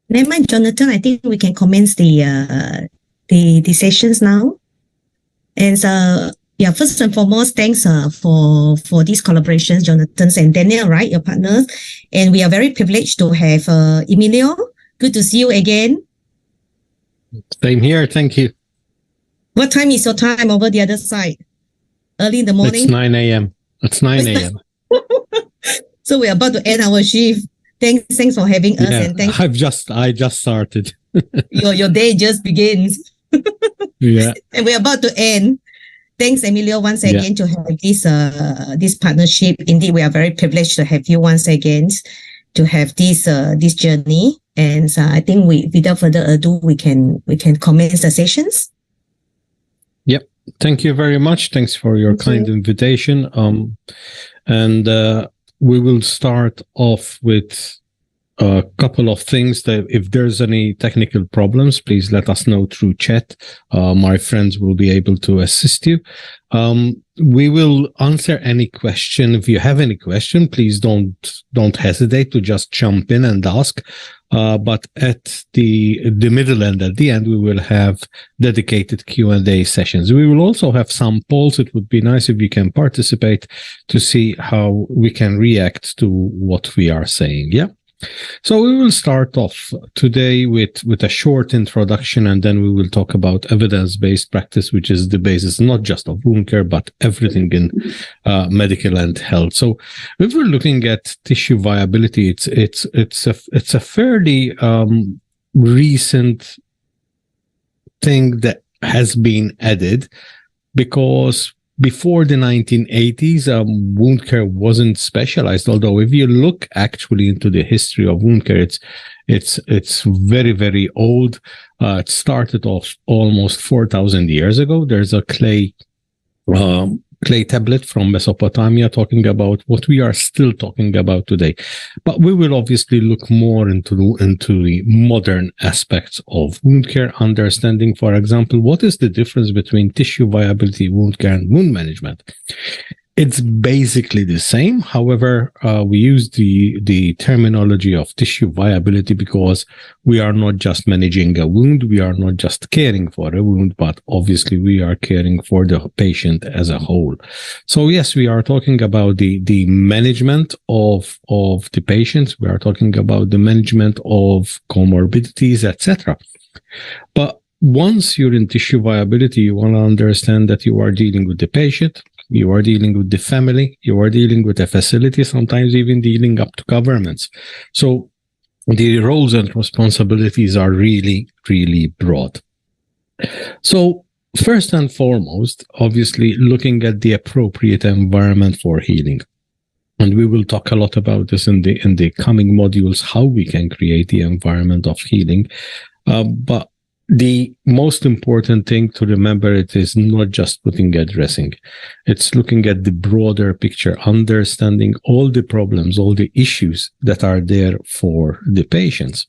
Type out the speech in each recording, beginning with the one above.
Never mind, Jonathan. I think we can commence the sessions now. And yeah, first and foremost, thanks for these collaborations, Jonathan and Daniel, right, your partners. And we are very privileged to have Emilio. Good to see you again. Same here. Thank you. What time is your time over the other side? Early in the morning? It's 9 a.m. It's 9 a.m. So we're about to end our shift. Thanks for having us. Yeah, and I just started. your day just begins. Yeah. And we're about to end. Thanks, Emilio, once again to have this partnership. Indeed, we are very privileged to have you once again to have this journey. And I think without further ado, we can commence the sessions. Yep. Thank you very much. Thanks for your kind invitation. We will start off with a couple of things. That if there's any technical problems, please let us know through chat. My friends will be able to assist you. We will answer any question. If you have any question, please don't hesitate to just jump in and ask. But at the middle and at the end, we will have dedicated Q&A sessions. We will also have some polls. It would be nice if you can participate to see how we can react to what we are saying. Yeah. So we will start off today with a short introduction, and then we will talk about evidence-based practice, which is the basis not just of wound care, but everything in medical and health. So if we're looking at tissue viability, it's a fairly recent thing that has been added, because before the 1980s, wound care wasn't specialized. Although if you look actually into the history of wound care, it's very, very old. It started off almost 4,000 years ago. There's a clay tablet from Mesopotamia talking about what we are still talking about today. But we will obviously look more into the modern aspects of wound care, understanding, for example, what is the difference between tissue viability, wound care, and wound management. It's basically the same. However, we use the terminology of tissue viability because we are not just managing a wound, we are not just caring for a wound, but obviously we are caring for the patient as a whole. So yes, we are talking about the management of the patients. We are talking about the management of comorbidities, etc. But once you're in tissue viability, you want to understand that you are dealing with the patient, you are dealing with the family, you are dealing with a facility, sometimes even dealing up to governments. So the roles and responsibilities are really, really broad. So first and foremost, obviously looking at the appropriate environment for healing. And we will talk a lot about this in the coming modules, how we can create the environment of healing. But the most important thing to remember, it is not just putting a dressing. It's looking at the broader picture, understanding all the problems, all the issues that are there for the patients.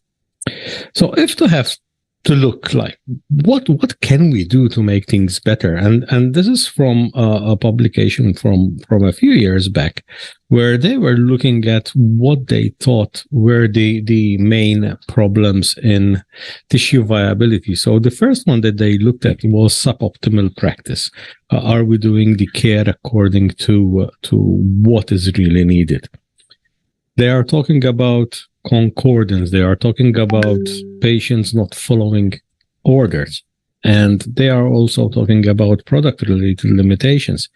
So if to have to look like what can we do to make things better, and this is from a publication from a few years back, where they were looking at what they thought were the main problems in tissue viability. So the first one that they looked at was suboptimal practice. Are we doing the care according to what is really needed? They are talking about concordance. They are talking about patients not following orders. And they are also talking about product-related limitations.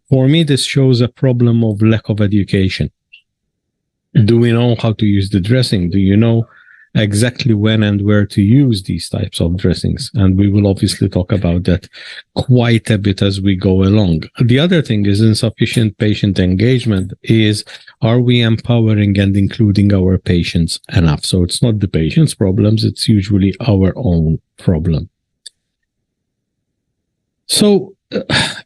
For me, this shows a problem of lack of education. Do we know how to use the dressing? Do you know exactly when and where to use these types of dressings? And we will obviously talk about that quite a bit as we go along. The other thing is insufficient patient engagement. Are we empowering and including our patients enough? So it's not the patient's problems, it's usually our own problem. So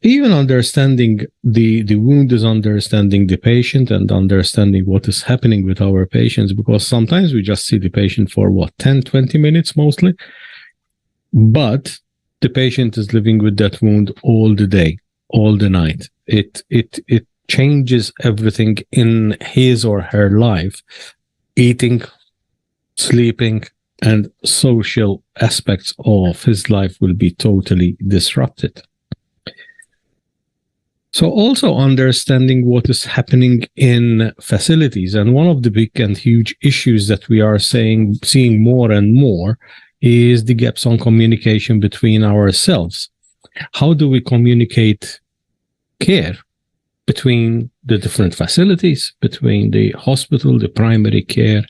even understanding the wound is understanding the patient and understanding what is happening with our patients, because sometimes we just see the patient for 10, 20 minutes mostly, but the patient is living with that wound all the day, all the night. It changes everything in his or her life, eating, sleeping, and social aspects of his life will be totally disrupted. So also understanding what is happening in facilities. And one of the big and huge issues that we are seeing more and more is the gaps on communication between ourselves. How do we communicate care between the different facilities, between the hospital, the primary care,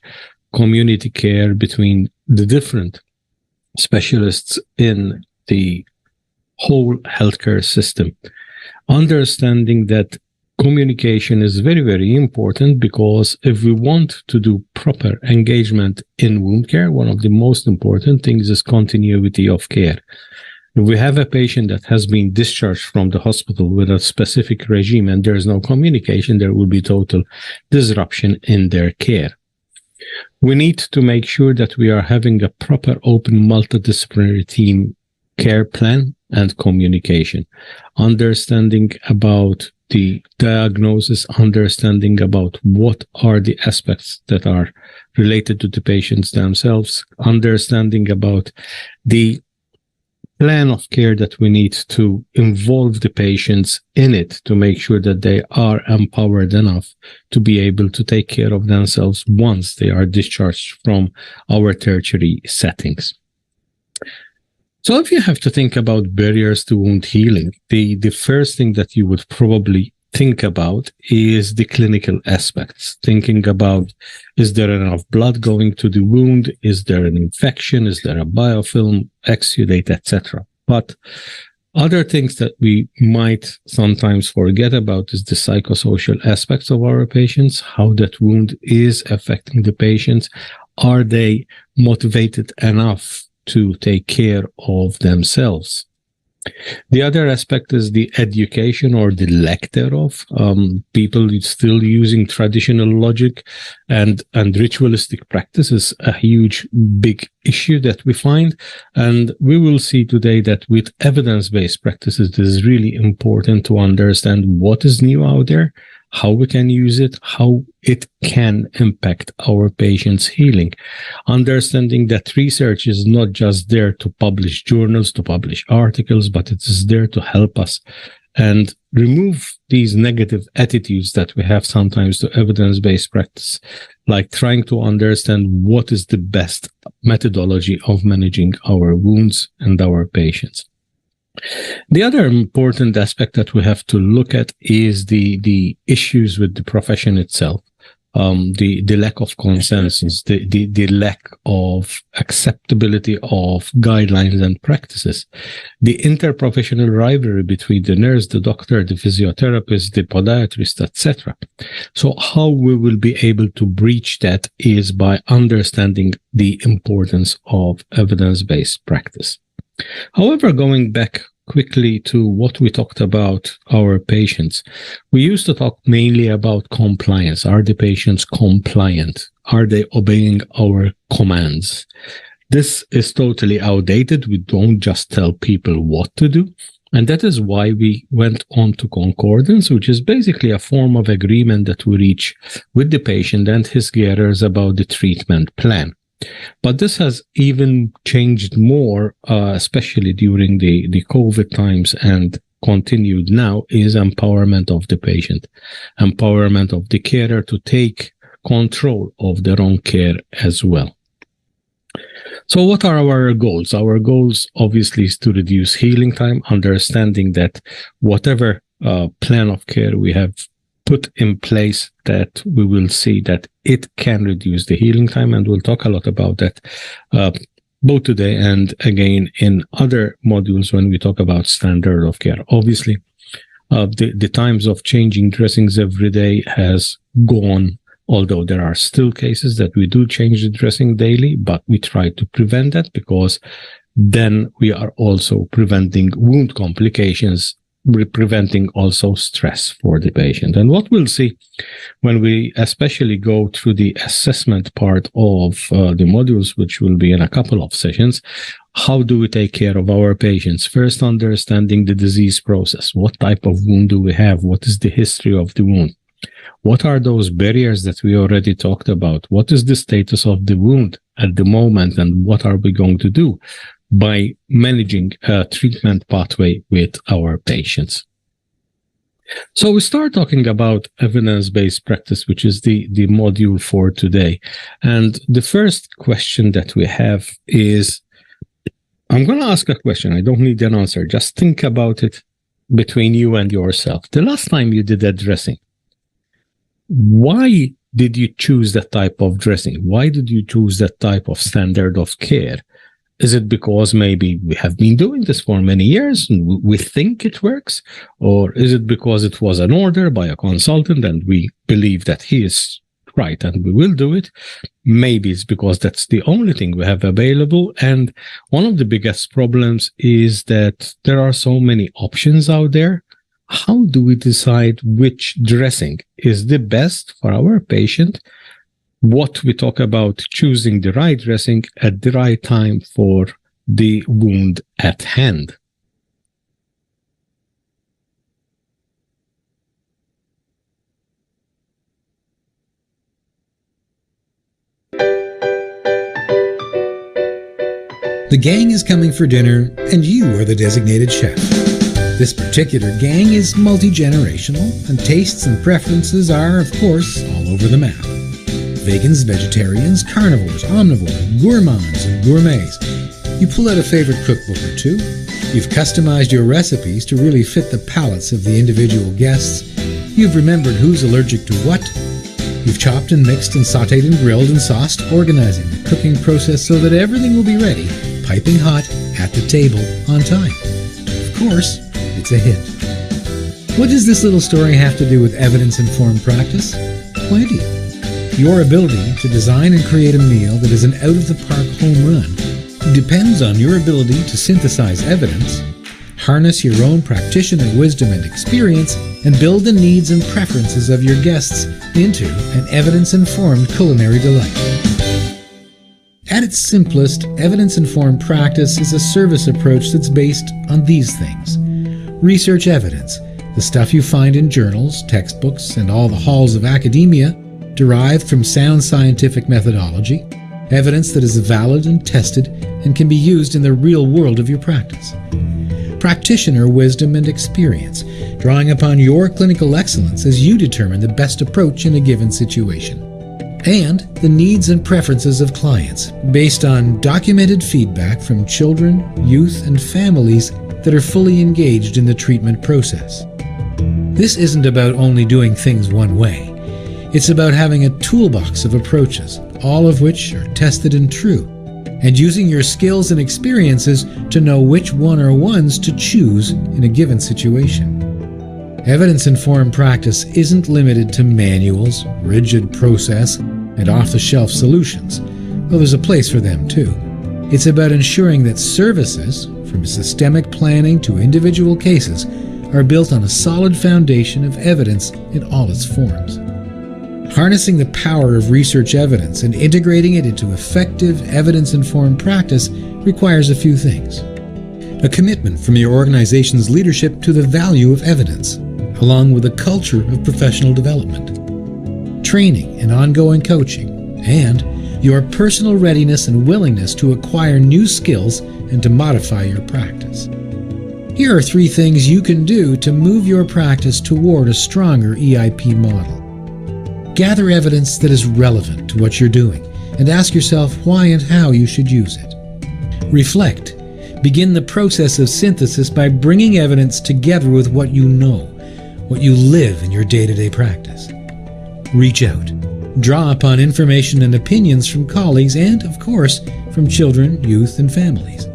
community care, between the different specialists in the whole healthcare system? Understanding that communication is very, very important, because if we want to do proper engagement in wound care, one of the most important things is continuity of care. If we have a patient that has been discharged from the hospital with a specific regime and there is no communication, there will be total disruption in their care. We need to make sure that we are having a proper open multidisciplinary team care plan and communication, understanding about the diagnosis, understanding about what are the aspects that are related to the patients themselves, understanding about the plan of care that we need to involve the patients in it to make sure that they are empowered enough to be able to take care of themselves once they are discharged from our tertiary settings. So if you have to think about barriers to wound healing, the first thing that you would probably think about is the clinical aspects. Thinking about, is there enough blood going to the wound? Is there an infection? Is there a biofilm, exudate, etc.? But other things that we might sometimes forget about is the psychosocial aspects of our patients, how that wound is affecting the patients. Are they motivated enough to take care of themselves? The other aspect is the education or the lack thereof. People still using traditional logic and ritualistic practice is a huge, big issue that we find. And we will see today that with evidence-based practices, it is really important to understand what is new out there, how we can use it, how it can impact our patients' healing. Understanding that research is not just there to publish journals, to publish articles, but it is there to help us and remove these negative attitudes that we have sometimes to evidence-based practice, like trying to understand what is the best methodology of managing our wounds and our patients. The other important aspect that we have to look at is the issues with the profession itself, the lack of consensus, the lack of acceptability of guidelines and practices, the interprofessional rivalry between the nurse, the doctor, the physiotherapist, the podiatrist, etc. So how we will be able to breach that is by understanding the importance of evidence-based practice. However, going back quickly to what we talked about our patients, we used to talk mainly about compliance. Are the patients compliant? Are they obeying our commands? This is totally outdated. We don't just tell people what to do. And that is why we went on to concordance, which is basically a form of agreement that we reach with the patient and his carers about the treatment plan. But this has even changed more, especially during the COVID times and continued now, is empowerment of the patient, empowerment of the carer to take control of their own care as well. So what are our goals? Our goals obviously is to reduce healing time, understanding that whatever plan of care we have put in place, that we will see that it can reduce the healing time. And we'll talk a lot about that both today and again in other modules when we talk about standard of care. Obviously, the times of changing dressings every day has gone, although there are still cases that we do change the dressing daily, but we try to prevent that, because then we are also preventing wound complications preventing also stress for the patient. And what we'll see when we especially go through the assessment part of the modules, which will be in a couple of sessions, how do we take care of our patients? First, understanding the disease process. What type of wound do we have? What is the history of the wound? What are those barriers that we already talked about? What is the status of the wound at the moment? And what are we going to do by managing a treatment pathway with our patients? So we start talking about evidence-based practice, which is the module for today. And the first question that we have is, I'm going to ask a question. I don't need an answer. Just think about it between you and yourself. The last time you did a dressing, why did you choose that type of dressing? Why did you choose that type of standard of care? Is it because maybe we have been doing this for many years and we think it works? Or is it because it was an order by a consultant and we believe that he is right and we will do it? Maybe it's because that's the only thing we have available. And one of the biggest problems is that there are so many options out there. How do we decide which dressing is the best for our patient? What we talk about choosing the right dressing at the right time for the wound at hand. The gang is coming for dinner, and you are the designated chef. This particular gang is multi-generational, and tastes and preferences are, of course, all over the map. Vegans, vegetarians, carnivores, omnivores, gourmands, and gourmets. You pull out a favorite cookbook or two. You've customized your recipes to really fit the palates of the individual guests. You've remembered who's allergic to what. You've chopped and mixed and sautéed and grilled and sauced, organizing the cooking process so that everything will be ready, piping hot, at the table, on time. Of course, it's a hit. What does this little story have to do with evidence-informed practice? Plenty. Your ability to design and create a meal that is an out-of-the-park home run depends on your ability to synthesize evidence, harness your own practitioner wisdom and experience, and build the needs and preferences of your guests into an evidence-informed culinary delight. At its simplest, evidence-informed practice is a service approach that's based on these things. Research evidence, the stuff you find in journals, textbooks, and all the halls of academia, derived from sound scientific methodology, evidence that is valid and tested and can be used in the real world of your practice. Practitioner wisdom and experience, drawing upon your clinical excellence as you determine the best approach in a given situation. And the needs and preferences of clients, based on documented feedback from children, youth, and families that are fully engaged in the treatment process. This isn't about only doing things one way. It's about having a toolbox of approaches, all of which are tested and true, and using your skills and experiences to know which one or ones to choose in a given situation. Evidence-informed practice isn't limited to manuals, rigid process, and off-the-shelf solutions, though there's a place for them too. It's about ensuring that services, from systemic planning to individual cases, are built on a solid foundation of evidence in all its forms. Harnessing the power of research evidence and integrating it into effective, evidence-informed practice requires a few things. A commitment from your organization's leadership to the value of evidence, along with a culture of professional development, training and ongoing coaching, and your personal readiness and willingness to acquire new skills and to modify your practice. Here are 3 things you can do to move your practice toward a stronger EIP model. Gather evidence that is relevant to what you're doing and ask yourself why and how you should use it. Reflect. Begin the process of synthesis by bringing evidence together with what you know, what you live in your day-to-day practice. Reach out. Draw upon information and opinions from colleagues and, of course, from children, youth, and families.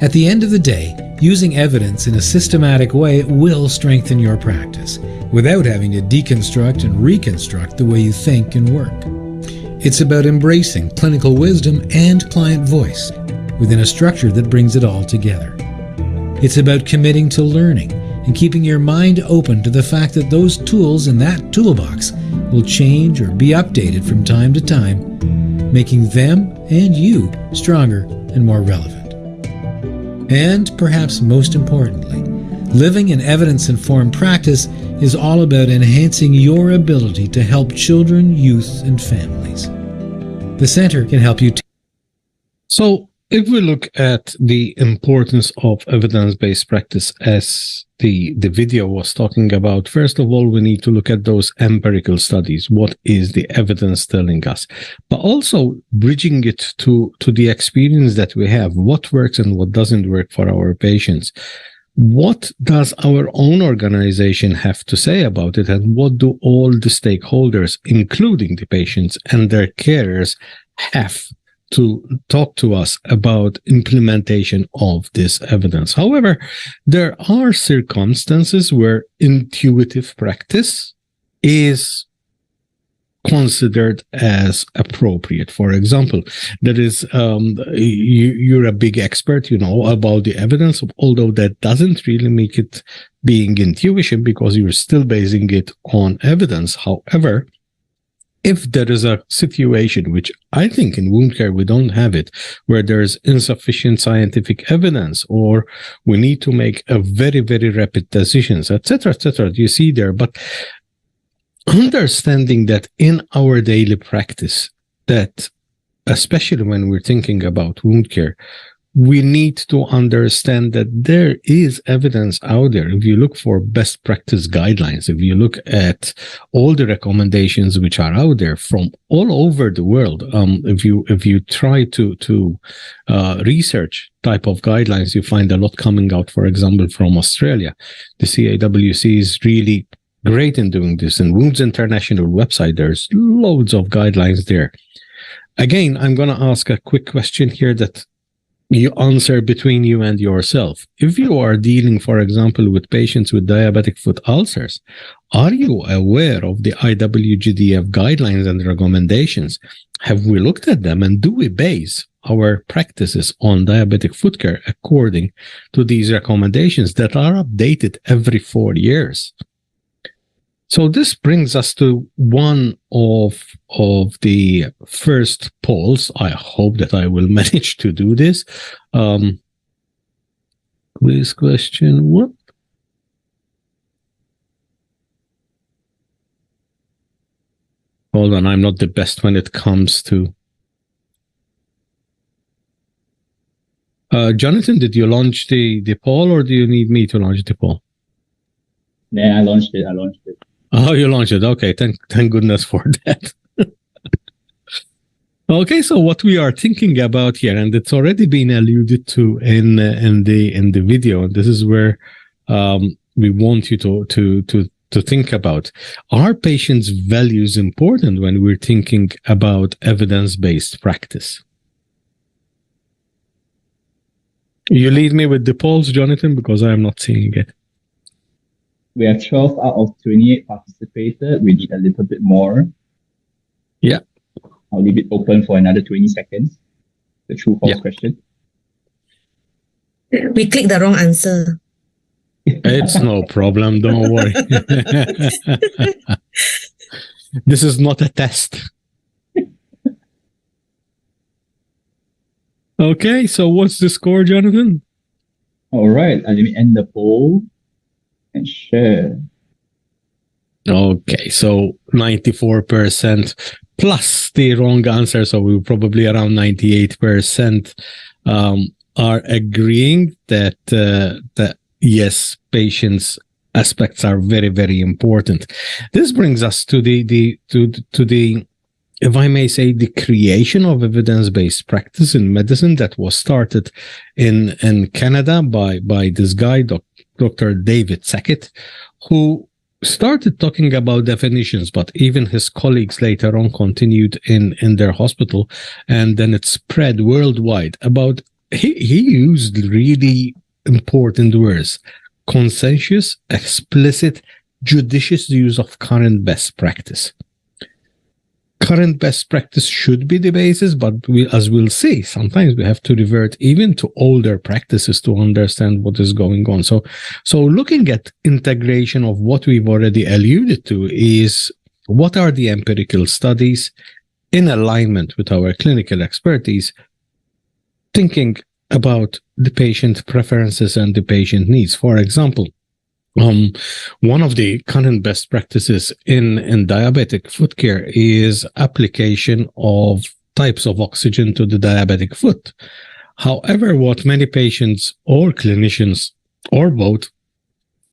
At the end of the day, using evidence in a systematic way will strengthen your practice, without having to deconstruct and reconstruct the way you think and work. It's about embracing clinical wisdom and client voice within a structure that brings it all together. It's about committing to learning and keeping your mind open to the fact that those tools in that toolbox will change or be updated from time to time, making them and you stronger and more relevant. And perhaps most importantly, living in evidence-informed practice is all about enhancing your ability to help children, youth, and families. The Center can help you. So, if we look at the importance of evidence-based practice as the video was talking about, first of all, we need to look at those empirical studies. What is the evidence telling us? But also bridging it to the experience that we have. What works and what doesn't work for our patients? What does our own organization have to say about it? And what do all the stakeholders, including the patients and their carers, have to talk to us about implementation of this evidence? However, there are circumstances where intuitive practice is considered as appropriate. For example, that is, you're a big expert, about the evidence, although that doesn't really make it being intuition because you're still basing it on evidence. However, if there is a situation, which I think in wound care we don't have it, where there's insufficient scientific evidence, or we need to make a very, very rapid decisions, etc., you see there. But understanding that in our daily practice, that especially when we're thinking about wound care, we need to understand that there is evidence out there. If you look for best practice guidelines, if you look at all the recommendations which are out there from all over the world, if you try to research type of guidelines, you find a lot coming out, for example, from Australia. The CAWC is really great in doing this. And Wounds International website, there's loads of guidelines there. Again, I'm going to ask a quick question here that you answer between you and yourself. If you are dealing, for example, with patients with diabetic foot ulcers, are you aware of the IWGDF guidelines and recommendations? Have we looked at them, and do we base our practices on diabetic foot care according to these recommendations that are updated every 4 years? So this brings us to one of the first polls. I hope that I will manage to do this. Please, question what? Hold on, I'm not the best when it comes to... Jonathan, did you launch the poll, or do you need me to launch the poll? Yeah, I launched it. Oh, you launched it. Okay, thank goodness for that. Okay, so what we are thinking about here, and it's already been alluded to in the video, and this is where we want you to think about: are patients' values important when we're thinking about evidence-based practice? You lead me with the polls, Jonathan, because I am not seeing it. We have 12 out of 28 participated. We need a little bit more. Yeah. I'll leave it open for another 20 seconds. The true-false question. We clicked the wrong answer. It's no problem. Don't worry. This is not a test. Okay, so what's the score, Jonathan? All right. Let me end the poll and share. Okay, so 94% plus the wrong answer, so we're probably around 98% are agreeing that yes, patients' aspects are very, very important. This brings us to the if I may say, the creation of evidence-based practice in medicine that was started in Canada by this guy, Dr. David Sackett, who started talking about definitions, but even his colleagues later on continued in their hospital, and then it spread worldwide. About he used really important words: conscientious, explicit, judicious use of current best practice. current best practice should be the basis, but as we'll see, sometimes we have to revert even to older practices to understand what is going on. So looking at integration of what we've already alluded to is, what are the empirical studies in alignment with our clinical expertise, thinking about the patient preferences and the patient needs. For example, one of the current best practices in diabetic foot care is application of types of oxygen to the diabetic foot. However, what many patients or clinicians or both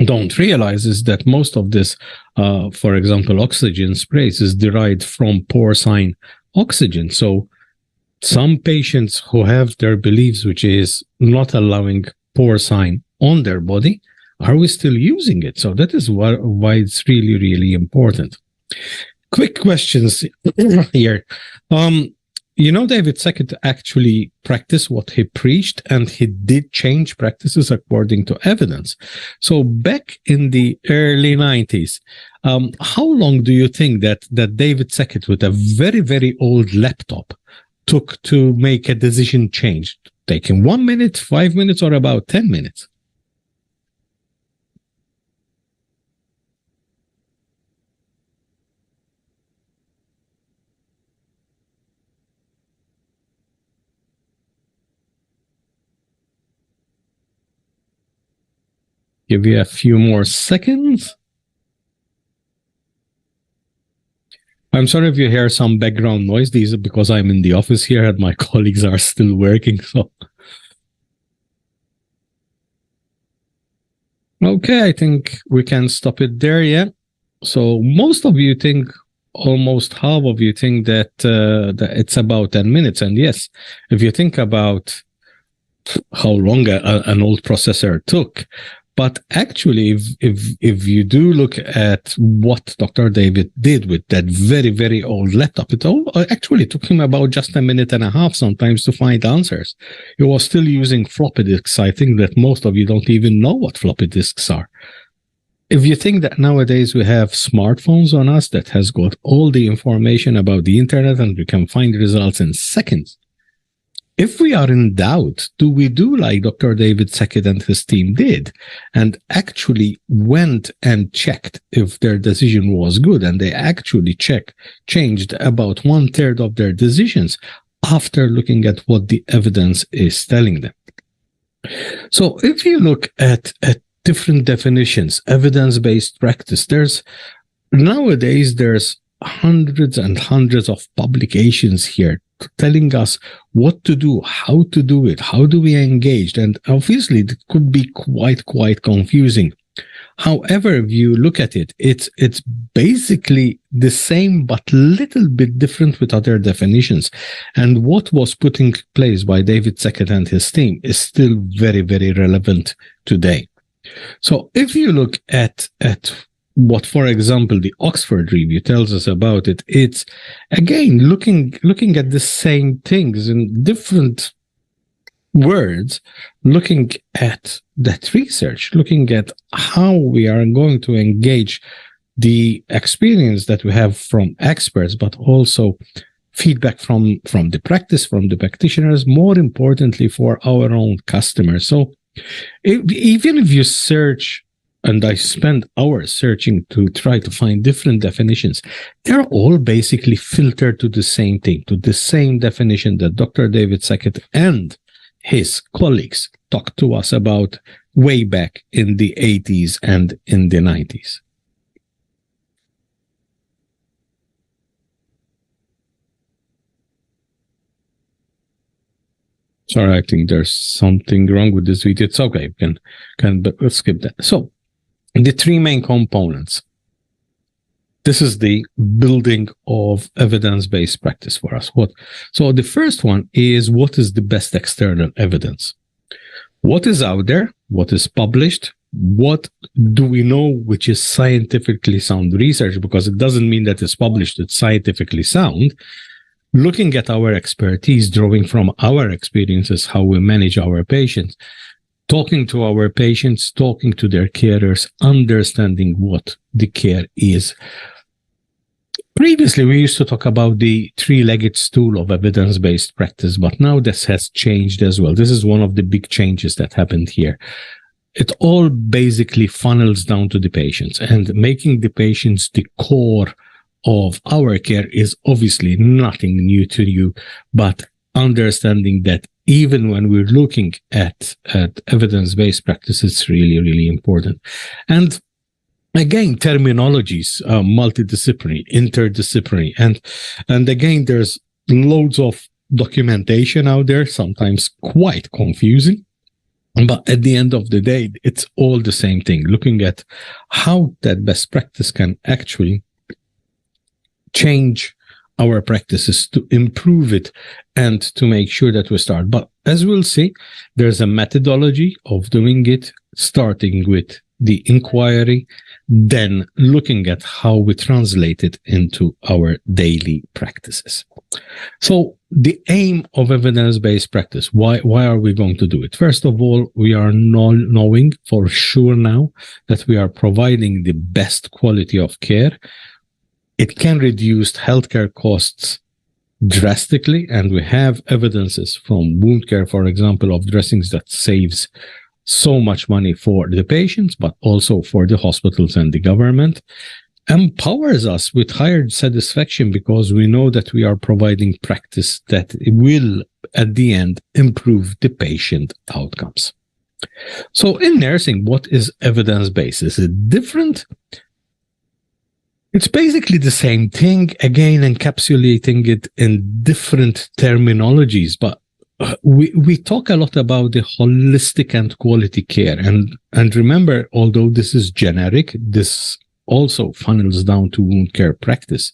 don't realize is that most of this, for example, oxygen sprays is derived from porcine oxygen. So some patients who have their beliefs, which is not allowing porcine on their body, are we still using it? So that is why it's really, really important. Quick questions here. David Sackett actually practiced what he preached, and he did change practices according to evidence. So back in the early 90s, how long do you think that David Sackett, with a very, very old laptop, took to make a decision change? Taking 1 minute, 5 minutes, or about 10 minutes? Give you a few more seconds. I'm sorry if you hear some background noise. These are because I'm in the office here and my colleagues are still working. So, okay, I think we can stop it there. Yeah. So most of you think, almost half of you think that it's about 10 minutes. And yes, if you think about how long an old processor took. But actually, if you do look at what Dr. David did with that very, very old laptop, it actually took him about just 1.5 minutes sometimes to find answers. He was still using floppy disks. I think that most of you don't even know what floppy disks are. If you think that nowadays we have smartphones on us that has got all the information about the internet and we can find results in seconds, if we are in doubt, do we do like Dr. David Sackett and his team did and actually went and checked if their decision was good, and they actually changed about 1/3 of their decisions after looking at what the evidence is telling them? So if you look at different definitions, evidence-based practice, nowadays there's hundreds and hundreds of publications here telling us what to do, how to do it, how do we engage, and obviously it could be quite confusing. However, if you look at it, it's basically the same but little bit different with other definitions. And what was put in place by David Sackett and his team is still very, very relevant today. So if you look at what, for example, the Oxford review tells us about it, it's again looking at the same things in different words, looking at that research, looking at how we are going to engage the experience that we have from experts, but also feedback from the practice, from the practitioners, more importantly for our own customers. So even if you search, and I spend hours searching to try to find different definitions, they're all basically filtered to the same thing, to the same definition that Dr. David Sackett and his colleagues talked to us about way back in the 80s and in the 90s. Sorry, I think there's something wrong with this video. It's okay, we can skip that. So, the three main components. This is the building of evidence-based practice for us. So the first one is, what is the best external evidence? What is out there? What is published? What do we know which is scientifically sound research? Because it doesn't mean that it's published, it's scientifically sound. Looking at our expertise, drawing from our experiences, how we manage our patients, talking to our patients, talking to their carers, understanding what the care is. Previously, we used to talk about the three-legged stool of evidence-based practice, but now this has changed as well. This is one of the big changes that happened here. It all basically funnels down to the patients, and making the patients the core of our care is obviously nothing new to you, but understanding that even when we're looking at evidence-based practice, it's really, really important. And again, terminologies, multidisciplinary, interdisciplinary, and again, there's loads of documentation out there, sometimes quite confusing. But at the end of the day, it's all the same thing, looking at how that best practice can actually change our practices to improve it and to make sure that we start. But as we'll see, there's a methodology of doing it, starting with the inquiry, then looking at how we translate it into our daily practices. So the aim of evidence-based practice, why are we going to do it? First of all, we are knowing for sure now that we are providing the best quality of care. It can reduce healthcare costs drastically, and we have evidences from wound care, for example, of dressings that saves so much money for the patients, but also for the hospitals and the government. Empowers us with higher satisfaction because we know that we are providing practice that will, at the end, improve the patient outcomes. So in nursing, what is evidence-based? Is it different? It's basically the same thing, again, encapsulating it in different terminologies, but we talk a lot about the holistic and quality care. And remember, although this is generic, this also funnels down to wound care practice.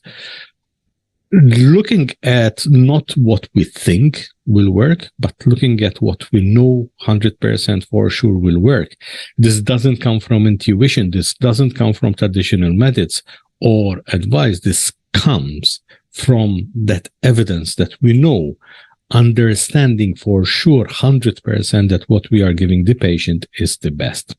Looking at not what we think will work, but looking at what we know 100% for sure will work. This doesn't come from intuition. This doesn't come from traditional methods or advice. This comes from that evidence that we know, understanding for sure 100% that what we are giving the patient is the best.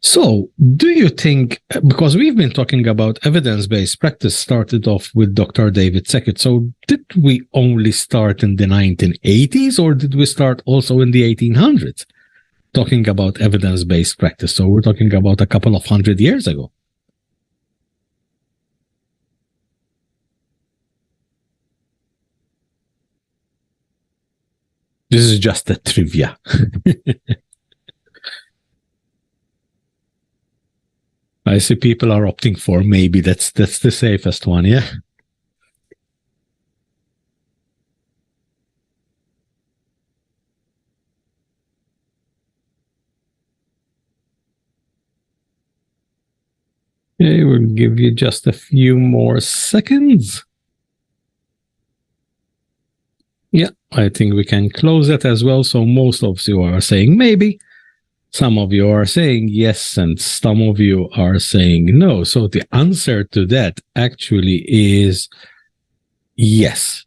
So do you think, because we've been talking about evidence-based practice, started off with Dr. David Sackett, so did we only start in the 1980s, or did we start also in the 1800s talking about evidence-based practice? So we're talking about a couple of 100 years ago. This is just a trivia. I see people are opting for maybe. That's the safest one, yeah? Okay, we'll give you just a few more seconds. Yeah, I think we can close it as well. So most of you are saying maybe, some of you are saying yes, and some of you are saying no. So the answer to that actually is yes,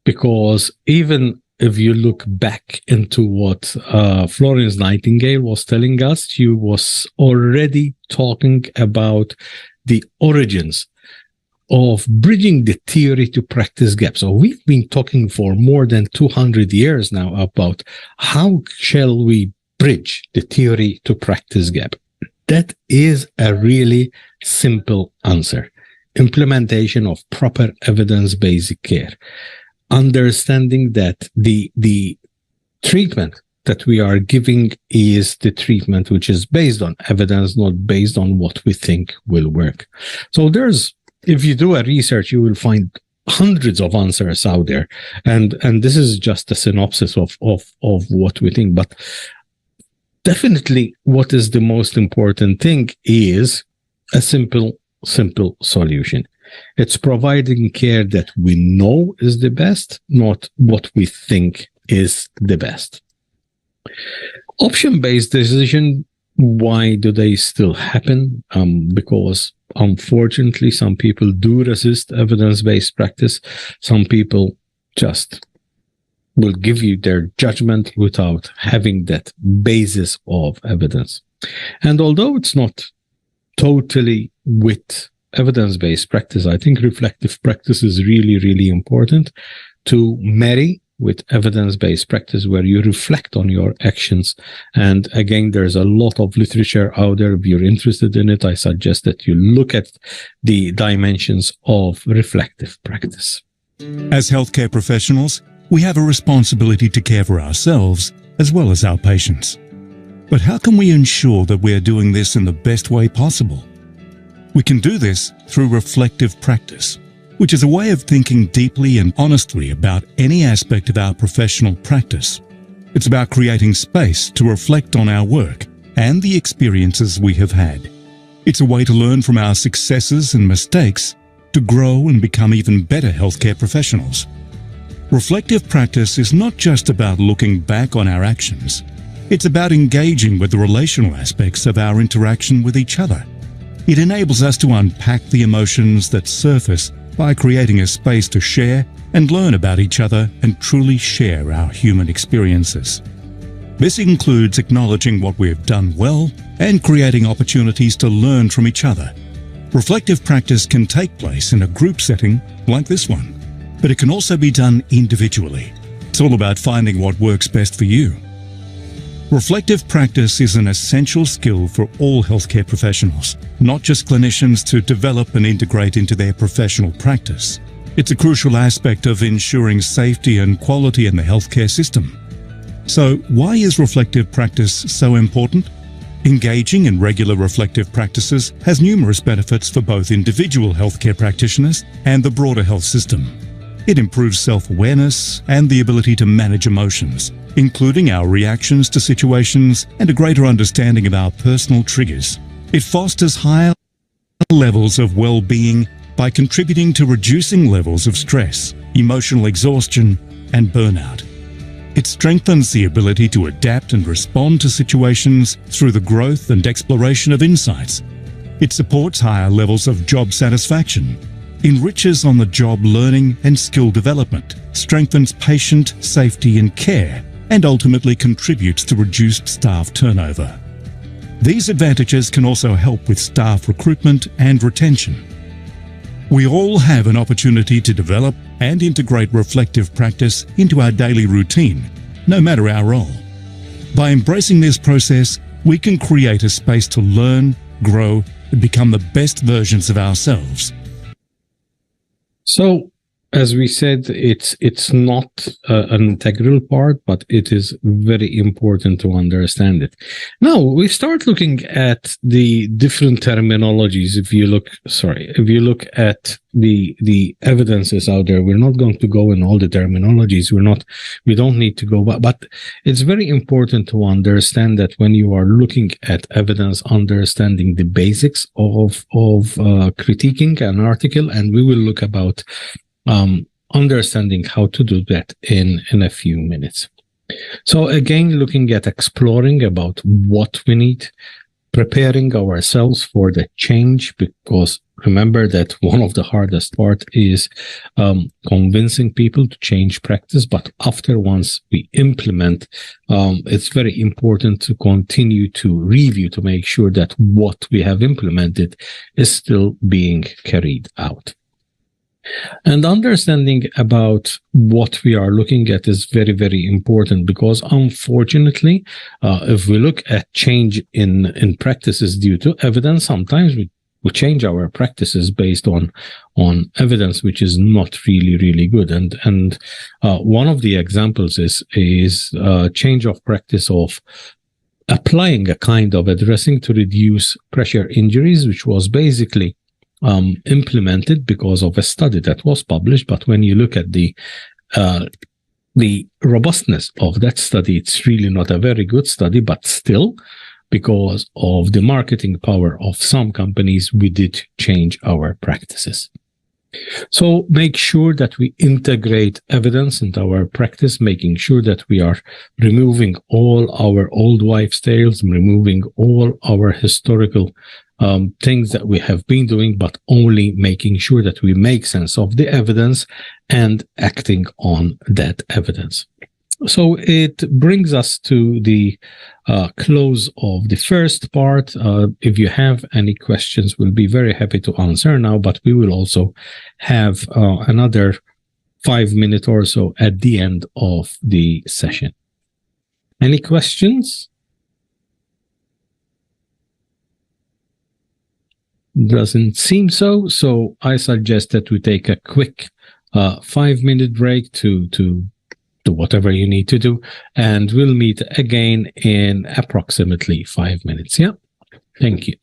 because even if you look back into what Florence Nightingale was telling us, she was already talking about the origins of bridging the theory to practice gap. So we've been talking for more than 200 years now about how shall we bridge the theory to practice gap. That is a really simple answer. Implementation of proper evidence-based care. Understanding that the treatment that we are giving is the treatment which is based on evidence, not based on what we think will work. So if you do a research, you will find hundreds of answers out there. And this is just a synopsis of what we think. But definitely what is the most important thing is a simple solution. It's providing care that we know is the best, not what we think is the best. Option-based decision, why do they still happen? Because unfortunately, some people do resist evidence-based practice. Some people just will give you their judgment without having that basis of evidence. And although it's not totally with evidence-based practice, I think reflective practice is really, really important to marry with evidence-based practice, where you reflect on your actions. And again, there's a lot of literature out there. If you're interested in it, I suggest that you look at the dimensions of reflective practice. As healthcare professionals, we have a responsibility to care for ourselves as well as our patients. But how can we ensure that we are doing this in the best way possible? We can do this through reflective practice, which is a way of thinking deeply and honestly about any aspect of our professional practice. It's about creating space to reflect on our work and the experiences we have had. It's a way to learn from our successes and mistakes to grow and become even better healthcare professionals. Reflective practice is not just about looking back on our actions. It's about engaging with the relational aspects of our interaction with each other. It enables us to unpack the emotions that surface by creating a space to share and learn about each other and truly share our human experiences. This includes acknowledging what we have done well and creating opportunities to learn from each other. Reflective practice can take place in a group setting like this one, but it can also be done individually. It's all about finding what works best for you. Reflective practice is an essential skill for all healthcare professionals, not just clinicians, to develop and integrate into their professional practice. It's a crucial aspect of ensuring safety and quality in the healthcare system. So, why is reflective practice so important? Engaging in regular reflective practices has numerous benefits for both individual healthcare practitioners and the broader health system. It improves self-awareness and the ability to manage emotions, including our reactions to situations and a greater understanding of our personal triggers. It fosters higher levels of well-being by contributing to reducing levels of stress, emotional exhaustion, and burnout. It strengthens the ability to adapt and respond to situations through the growth and exploration of insights. It supports higher levels of job satisfaction, enriches on-the-job learning and skill development, strengthens patient safety and care, and ultimately contributes to reduced staff turnover. These advantages can also help with staff recruitment and retention. We all have an opportunity to develop and integrate reflective practice into our daily routine, no matter our role. By embracing this process, we can create a space to learn, grow, and become the best versions of ourselves. So, as we said, it's not an integral part, but it is very important to understand it. Now we start looking at the different terminologies. If you look at the evidences out there, we're not going to go in all the terminologies. We don't need to go, but it's very important to understand that when you are looking at evidence, understanding the basics of critiquing an article, and we will look about understanding how to do that in a few minutes. So again, looking at exploring about what we need, preparing ourselves for the change, because remember that one of the hardest part is convincing people to change practice. But once we implement, it's very important to continue to review to make sure that what we have implemented is still being carried out. And understanding about what we are looking at is very, very important, because unfortunately, if we look at change in practices due to evidence, sometimes we change our practices based on evidence, which is not really, really good. And one of the examples is change of practice of applying a kind of a dressing to reduce pressure injuries, which was basically implemented because of a study that was published. But when you look at the robustness of that study, it's really not a very good study, but still, because of the marketing power of some companies, we did change our practices. So make sure that we integrate evidence into our practice, making sure that we are removing all our old wives' tales, removing all our historical things that we have been doing, but only making sure that we make sense of the evidence and acting on that evidence. So it brings us to the close of the first part. If you have any questions, we'll be very happy to answer now, but we will also have another 5 minutes or so at the end of the session. Any questions? Doesn't seem so. So I suggest that we take a quick 5-minute break to do whatever you need to do, and we'll meet again in approximately 5 minutes. Yeah. Thank you.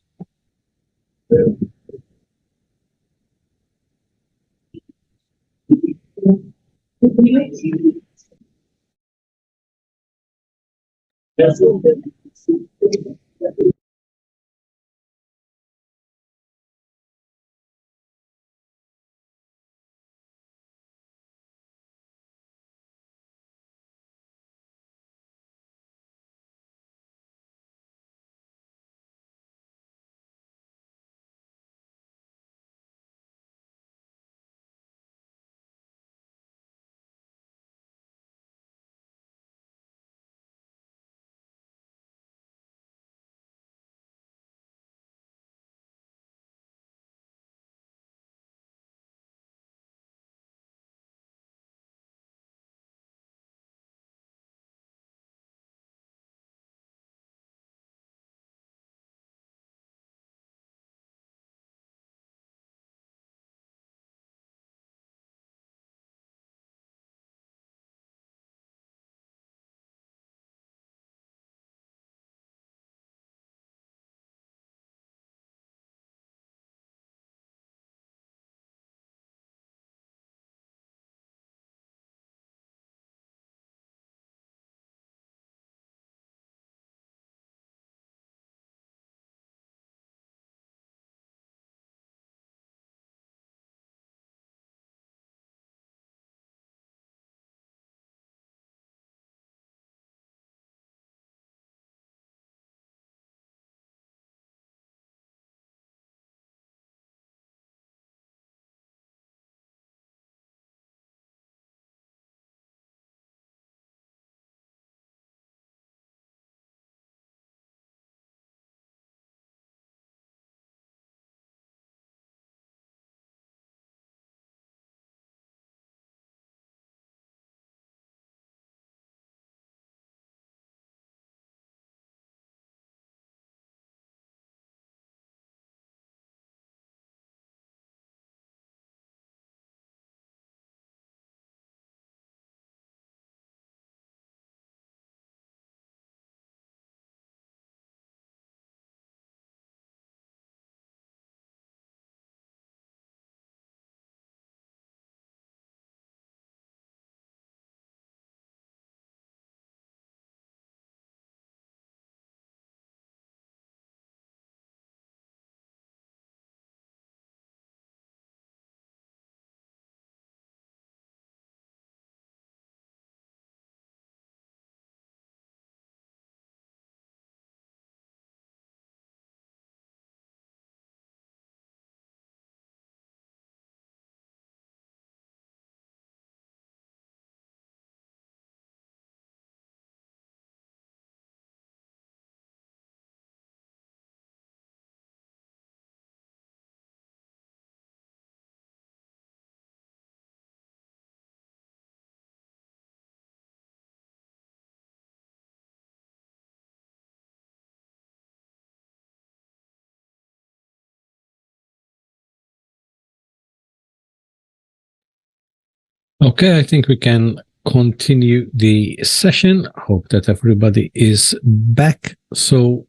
Okay, I think we can continue the session. Hope that everybody is back. So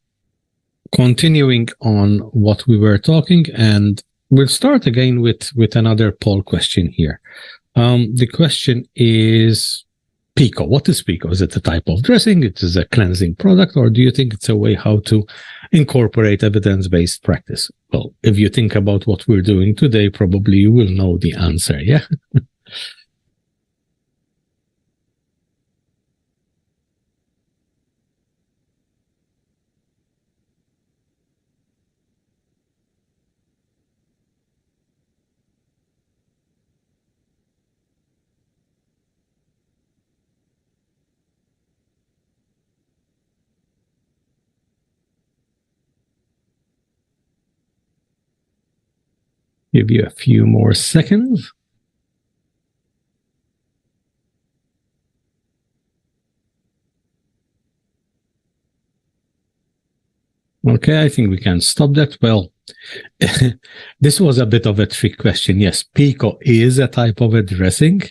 continuing on what we were talking, and we'll start again with another poll question here. The question is Pico. What is Pico? Is it a type of dressing? It is a cleansing product, or do you think it's a way how to incorporate evidence-based practice? Well, if you think about what we're doing today, probably you will know the answer, yeah? Give you a few more seconds. Okay, I think we can stop that. Well, this was a bit of a trick question. Yes, PICO is a type of a dressing,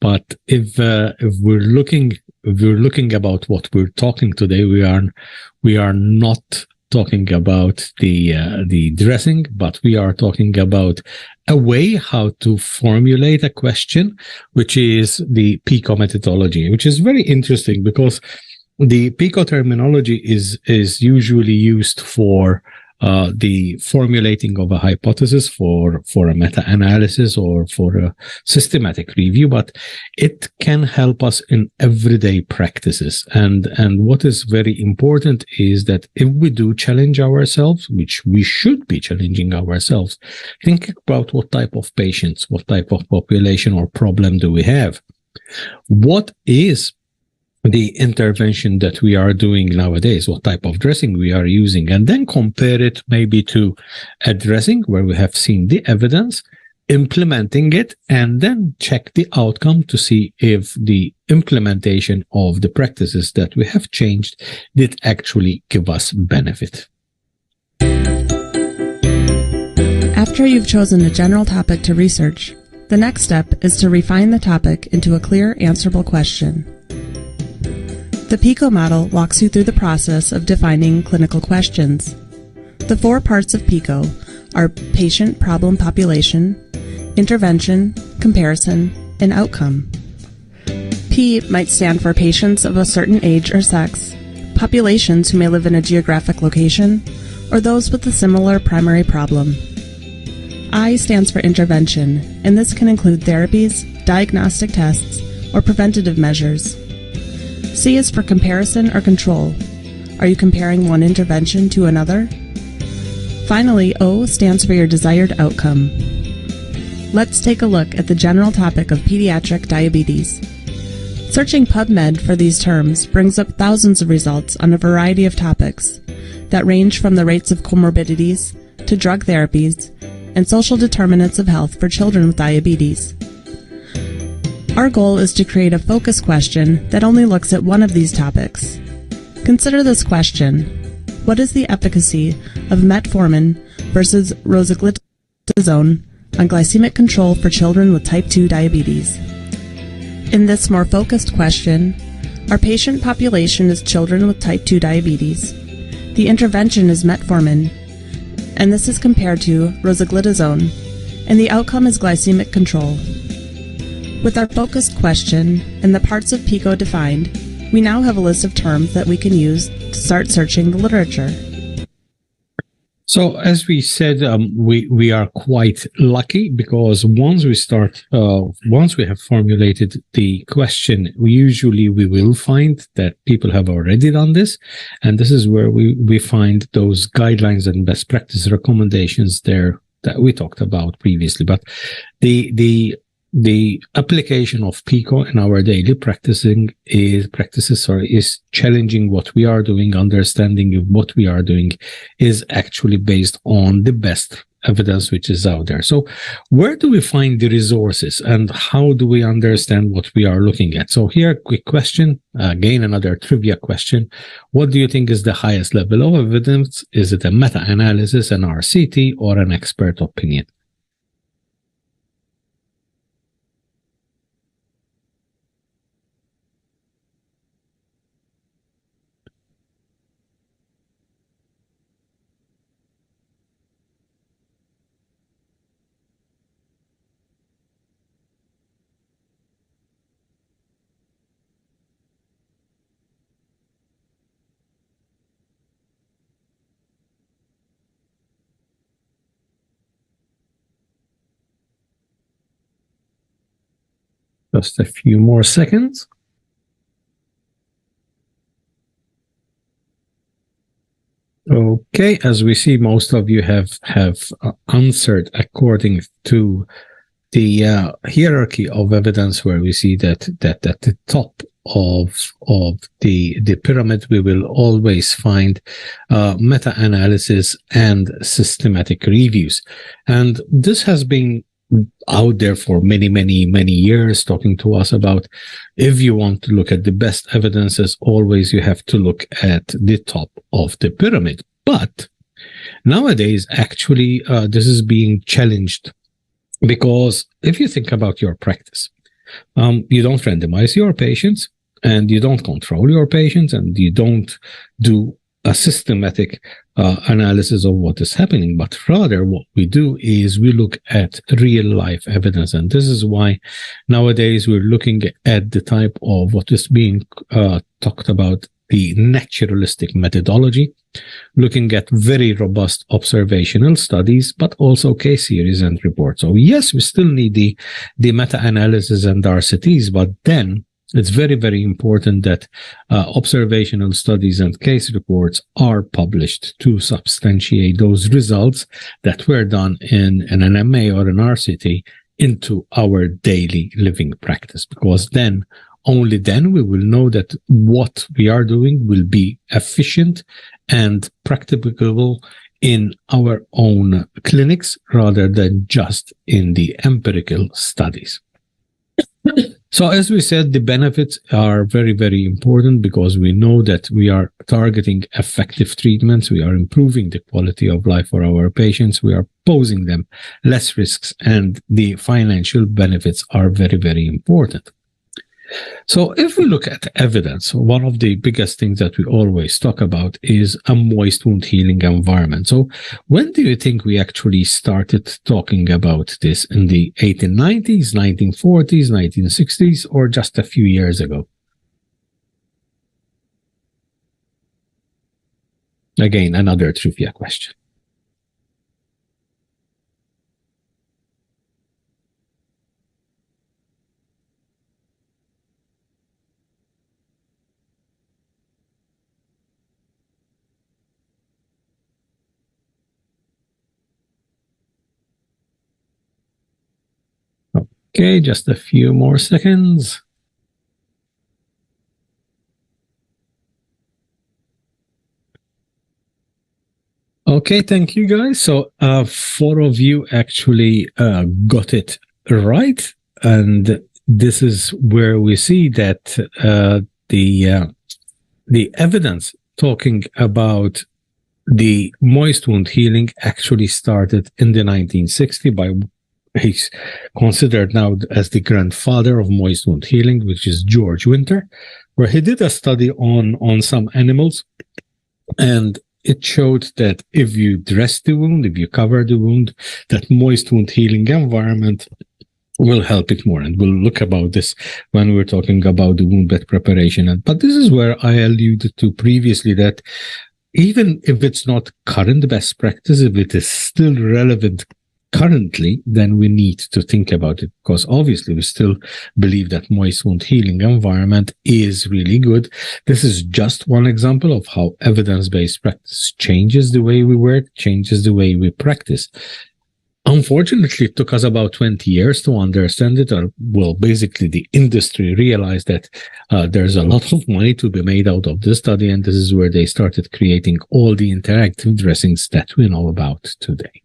but if we're looking about what we're talking today, we are not talking about the dressing, but we are talking about a way how to formulate a question, which is the PICO methodology, which is very interesting because the PICO terminology is usually used for the formulating of a hypothesis for a meta-analysis or for a systematic review, but it can help us in everyday practices. And what is very important is that if we do challenge ourselves, which we should be challenging ourselves, think about what type of patients, what type of population or problem do we have? What is the intervention that we are doing nowadays, what type of dressing we are using, and then compare it maybe to a dressing where we have seen the evidence, implementing it, and then check the outcome to see if the implementation of the practices that we have changed did actually give us benefit. After you've chosen a general topic to research, the next step is to refine the topic into a clear, answerable question. The PICO model walks you through the process of defining clinical questions. The 4 parts of PICO are patient problem population, intervention, comparison, and outcome. P might stand for patients of a certain age or sex, populations who may live in a geographic location, or those with a similar primary problem. I stands for intervention, and this can include therapies, diagnostic tests, or preventative measures. C is for comparison or control. Are you comparing one intervention to another? Finally, O stands for your desired outcome. Let's take a look at the general topic of pediatric diabetes. Searching PubMed for these terms brings up thousands of results on a variety of topics that range from the rates of comorbidities to drug therapies and social determinants of health for children with diabetes. Our goal is to create a focus question that only looks at one of these topics. Consider this question: what is the efficacy of metformin versus rosiglitazone on glycemic control for children with type 2 diabetes? In this more focused question, our patient population is children with type 2 diabetes. The intervention is metformin, and this is compared to rosiglitazone, and the outcome is glycemic control. With our focused question and the parts of PICO defined, we now have a list of terms that we can use to start searching the literature. So as we said, we are quite lucky because once we have formulated the question, we will find that people have already done this. And this is where we find those guidelines and best practice recommendations there that we talked about previously. But the application of PICO in our daily practices is challenging what we are doing, understanding if what we are doing is actually based on the best evidence which is out there. So where do we find the resources and how do we understand what we are looking at? So here, quick question, again, another trivia question. What do you think is the highest level of evidence? Is it a meta-analysis, an RCT, or an expert opinion? Just a few more seconds. Okay, as we see, most of you have answered according to the hierarchy of evidence, where we see that at the top of the pyramid, we will always find meta-analysis and systematic reviews. And this has been out there for many years, talking to us about, if you want to look at the best evidence, as always, you have to look at the top of the pyramid. But nowadays, actually, this is being challenged, because if you think about your practice, you don't randomize your patients, and you don't control your patients, and you don't do a systematic analysis of what is happening, but rather what we do is we look at real life evidence. And this is why nowadays we're looking at the type of what is being talked about, the naturalistic methodology, looking at very robust observational studies, but also case series and reports. So yes, we still need the meta-analysis and RCTs, but then it's very important that observational studies and case reports are published to substantiate those results that were done in an MA or an RCT into our daily living practice, because then, only then, we will know that what we are doing will be efficient and practicable in our own clinics, rather than just in the empirical studies. So as we said, the benefits are very important, because we know that we are targeting effective treatments, we are improving the quality of life for our patients, we are posing them less risks, and the financial benefits are very important. So if we look at evidence, one of the biggest things that we always talk about is a moist wound healing environment. So when do you think we actually started talking about this? In the 1890s, 1940s, 1960s, or just a few years ago? Again, another trivia question. Okay, just a few more seconds. Okay, thank you, guys. So 4 of you actually got it right. And this is where we see that the evidence talking about the moist wound healing actually started in the 1960s by, he's considered now as the grandfather of moist wound healing, which is George Winter, where he did a study on some animals, and it showed that if you dress the wound, if you cover the wound, that moist wound healing environment will help it more. And we'll look about this when we're talking about the wound bed preparation. But this is where I alluded to previously, that even if it's not current best practice, if it is still relevant currently, then we need to think about it, because obviously we still believe that moist wound healing environment is really good. This is just one example of how evidence-based practice changes the way we work, changes the way we practice. Unfortunately, it took us about 20 years to understand it. Well, basically, the industry realized that there's a lot of money to be made out of this study, and this is where they started creating all the interactive dressings that we know about today.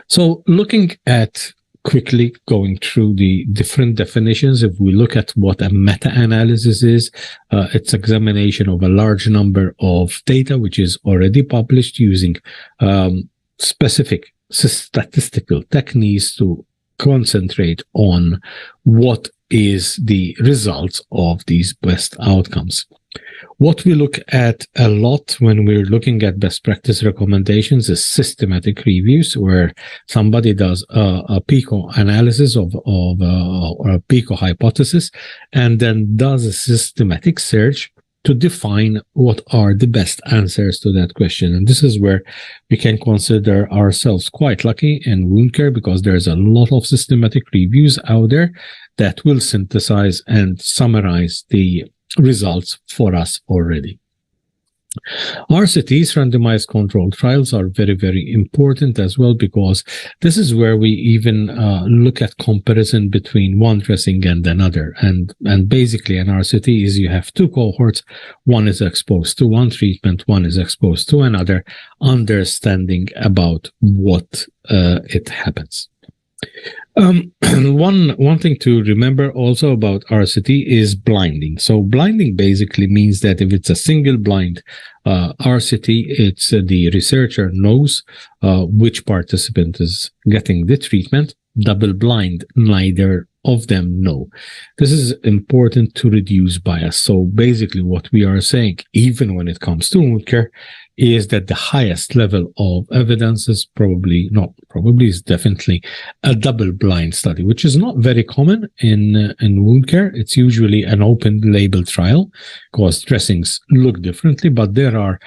So looking at quickly going through the different definitions, if we look at what a meta-analysis is, it's examination of a large number of data which is already published using specific statistical techniques to concentrate on what is the results of these best outcomes. What we look at a lot when we're looking at best practice recommendations is systematic reviews, where somebody does a PICO analysis or a PICO hypothesis, and then does a systematic search to define what are the best answers to that question. And this is where we can consider ourselves quite lucky in wound care, because there's a lot of systematic reviews out there that will synthesize and summarize the results for us already. RCTs, randomized controlled trials, are very, very important as well, because this is where we even look at comparison between one dressing and another. And basically an RCT is you have two cohorts. One is exposed to one treatment, one is exposed to another, understanding about what it happens. One thing to remember also about RCT is blinding. So blinding basically means that if it's a single blind RCT, it's the researcher knows which participant is getting the treatment. Double blind, neither of them know. This is important to reduce bias. So basically what we are saying, even when it comes to wound care, is that the highest level of evidence is is definitely a double blind study, which is not very common in wound care. It's usually an open label trial because dressings look differently, but there are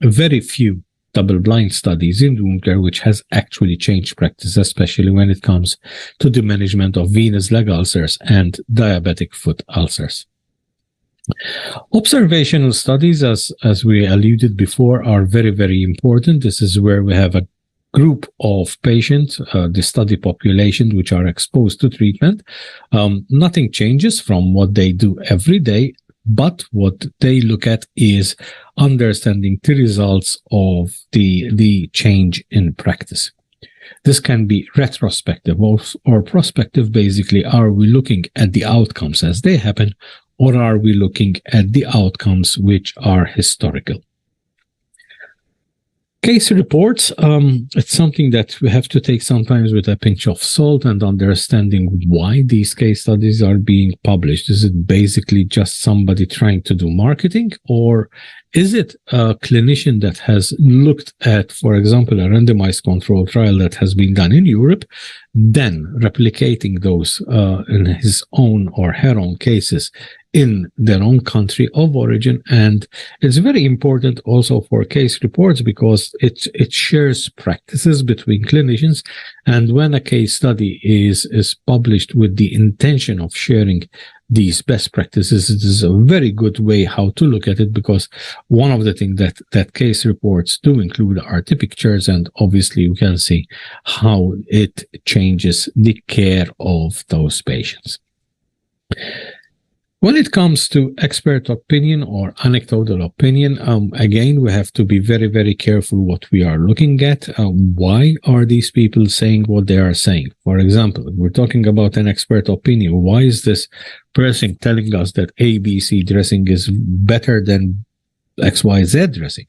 very few double blind studies in wound care which has actually changed practice, especially when it comes to the management of venous leg ulcers and diabetic foot ulcers. Observational studies, as we alluded before, are very, very important. This is where we have a group of patients, the study population, which are exposed to treatment. Nothing changes from what they do every day, but what they look at is understanding the results of the change in practice. This can be retrospective or prospective. Basically, are we looking at the outcomes as they happen, or are we looking at the outcomes which are historical? Case reports, it's something that we have to take sometimes with a pinch of salt and understanding why these case studies are being published. Is it basically just somebody trying to do marketing, or is it a clinician that has looked at, for example, a randomized control trial that has been done in Europe, then replicating those in his own or her own cases in their own country of origin? And it's very important also for case reports because it shares practices between clinicians. And when a case study is published with the intention of sharing these best practices, it is a very good way how to look at it, because one of the things that case reports do include are the pictures, and obviously you can see how it changes the care of those patients. When it comes to expert opinion or anecdotal opinion, again, we have to be very, very careful what we are looking at. Why are these people saying what they are saying? For example, if we're talking about an expert opinion, why is this person telling us that ABC dressing is better than XYZ dressing?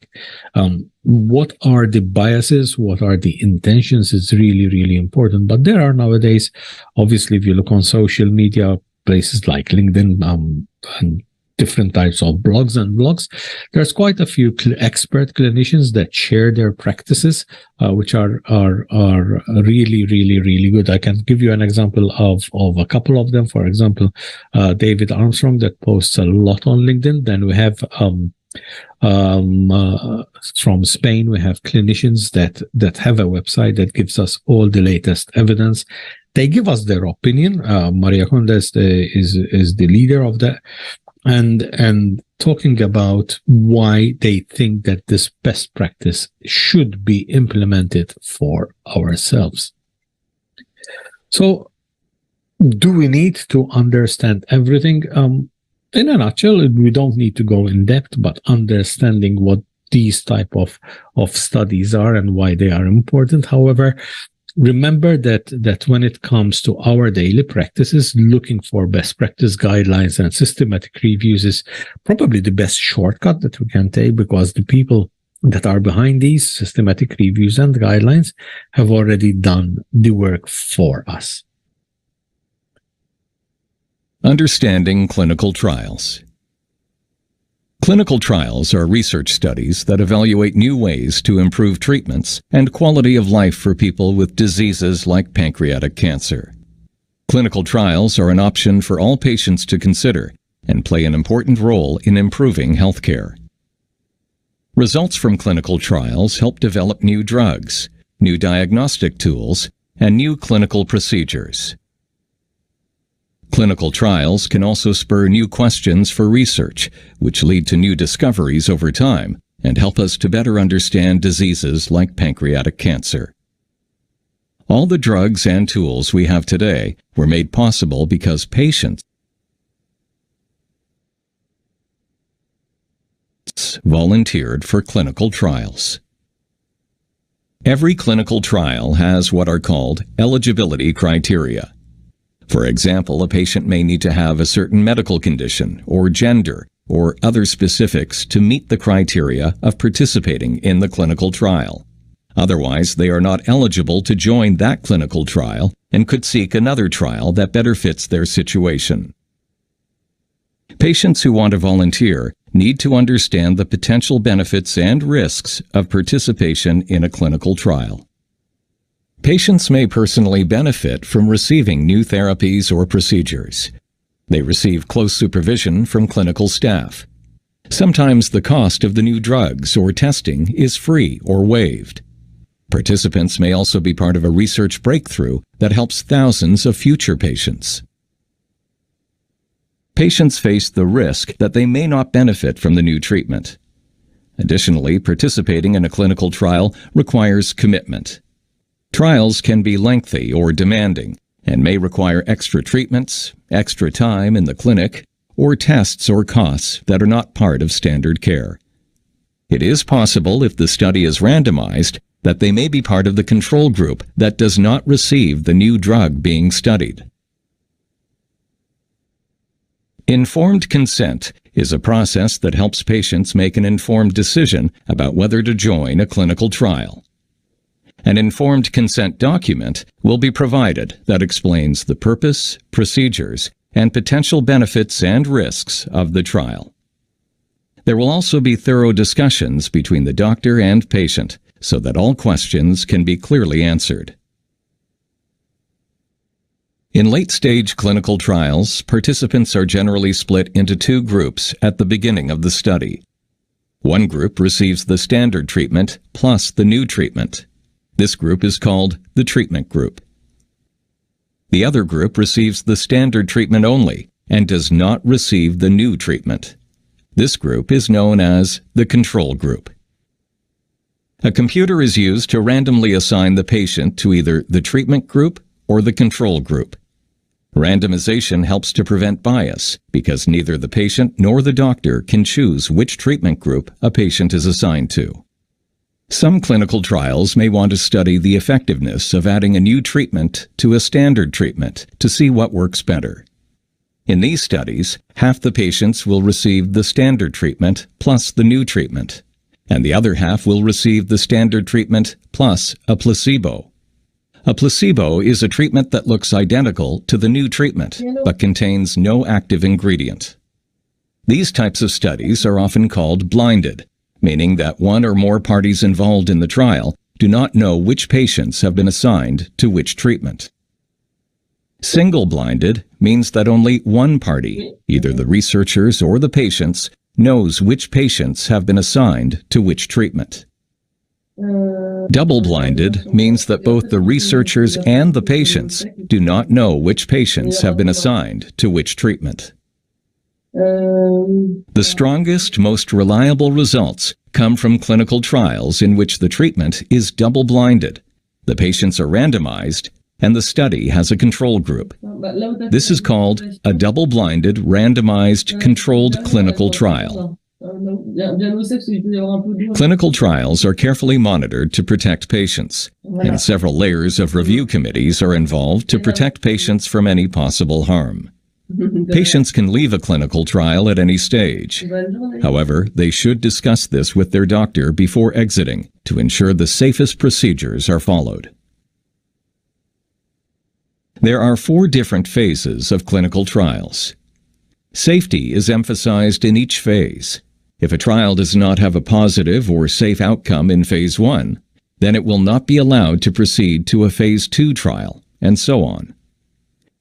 What are the biases? What are the intentions? It's really, really important. But there are nowadays, obviously, if you look on social media, places like LinkedIn and different types of blogs, there's quite a few expert clinicians that share their practices, which are really, really, really good. I can give you an example of a couple of them. For example, David Armstrong, that posts a lot on LinkedIn. Then we have from Spain, we have clinicians that have a website that gives us all the latest evidence. They give us their opinion. Maria Conda is the leader of that, and talking about why they think that this best practice should be implemented for ourselves. So, do we need to understand everything? In a nutshell, we don't need to go in depth, but understanding what these type of studies are and why they are important. However, remember that when it comes to our daily practices, looking for best practice guidelines and systematic reviews is probably the best shortcut that we can take, because the people that are behind these systematic reviews and guidelines have already done the work for us. Understanding clinical trials. Clinical trials are research studies that evaluate new ways to improve treatments and quality of life for people with diseases like pancreatic cancer. Clinical trials are an option for all patients to consider and play an important role in improving healthcare. Results from clinical trials help develop new drugs, new diagnostic tools, and new clinical procedures. Clinical trials can also spur new questions for research, which lead to new discoveries over time and help us to better understand diseases like pancreatic cancer. All the drugs and tools we have today were made possible because patients volunteered for clinical trials. Every clinical trial has what are called eligibility criteria. For example, a patient may need to have a certain medical condition or gender or other specifics to meet the criteria of participating in the clinical trial. Otherwise, they are not eligible to join that clinical trial and could seek another trial that better fits their situation. Patients who want to volunteer need to understand the potential benefits and risks of participation in a clinical trial. Patients may personally benefit from receiving new therapies or procedures. They receive close supervision from clinical staff. Sometimes the cost of the new drugs or testing is free or waived. Participants may also be part of a research breakthrough that helps thousands of future patients. Patients face the risk that they may not benefit from the new treatment. Additionally, participating in a clinical trial requires commitment. Trials can be lengthy or demanding and may require extra treatments, extra time in the clinic, or tests or costs that are not part of standard care. It is possible, if the study is randomized, that they may be part of the control group that does not receive the new drug being studied. Informed consent is a process that helps patients make an informed decision about whether to join a clinical trial. An informed consent document will be provided that explains the purpose, procedures, and potential benefits and risks of the trial. There will also be thorough discussions between the doctor and patient so that all questions can be clearly answered. In late-stage clinical trials, participants are generally split into two groups at the beginning of the study. One group receives the standard treatment plus the new treatment. This group is called the treatment group. The other group receives the standard treatment only and does not receive the new treatment. This group is known as the control group. A computer is used to randomly assign the patient to either the treatment group or the control group. Randomization helps to prevent bias because neither the patient nor the doctor can choose which treatment group a patient is assigned to. Some clinical trials may want to study the effectiveness of adding a new treatment to a standard treatment to see what works better. In these studies, half the patients will receive the standard treatment plus the new treatment, and the other half will receive the standard treatment plus a placebo. A placebo is a treatment that looks identical to the new treatment, but contains no active ingredient. These types of studies are often called blinded, meaning that one or more parties involved in the trial do not know which patients have been assigned to which treatment. Single-blinded means that only one party, either the researchers or the patients, knows which patients have been assigned to which treatment. Double-blinded means that both the researchers and the patients do not know which patients have been assigned to which treatment. The strongest, most reliable results come from clinical trials in which the treatment is double-blinded, the patients are randomized, and the study has a control group. This is called a double-blinded, randomized, controlled clinical trial. Clinical trials are carefully monitored to protect patients, and several layers of review committees are involved to protect patients from any possible harm. Patients can leave a clinical trial at any stage. However, they should discuss this with their doctor before exiting to ensure the safest procedures are followed. There are 4 different phases of clinical trials. Safety is emphasized in each phase. If a trial does not have a positive or safe outcome in Phase 1, then it will not be allowed to proceed to a Phase 2 trial, and so on.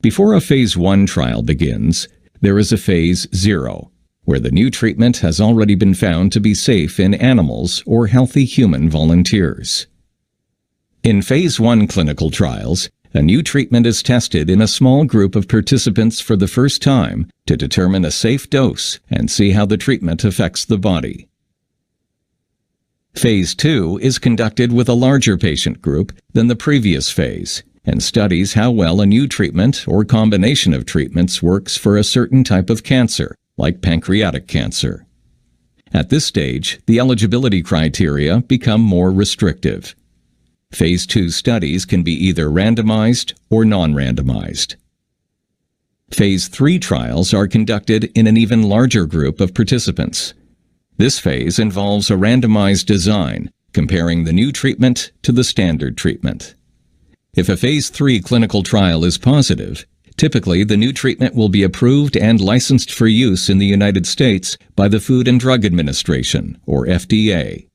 Before a Phase 1 trial begins, there is a Phase 0, where the new treatment has already been found to be safe in animals or healthy human volunteers. In Phase 1 clinical trials, a new treatment is tested in a small group of participants for the first time to determine a safe dose and see how the treatment affects the body. Phase 2 is conducted with a larger patient group than the previous phase and studies how well a new treatment or combination of treatments works for a certain type of cancer, like pancreatic cancer. At this stage, the eligibility criteria become more restrictive. Phase 2 studies can be either randomized or non-randomized. Phase 3 trials are conducted in an even larger group of participants. This phase involves a randomized design, comparing the new treatment to the standard treatment. If a Phase 3 clinical trial is positive, typically the new treatment will be approved and licensed for use in the United States by the Food and Drug Administration, or FDA.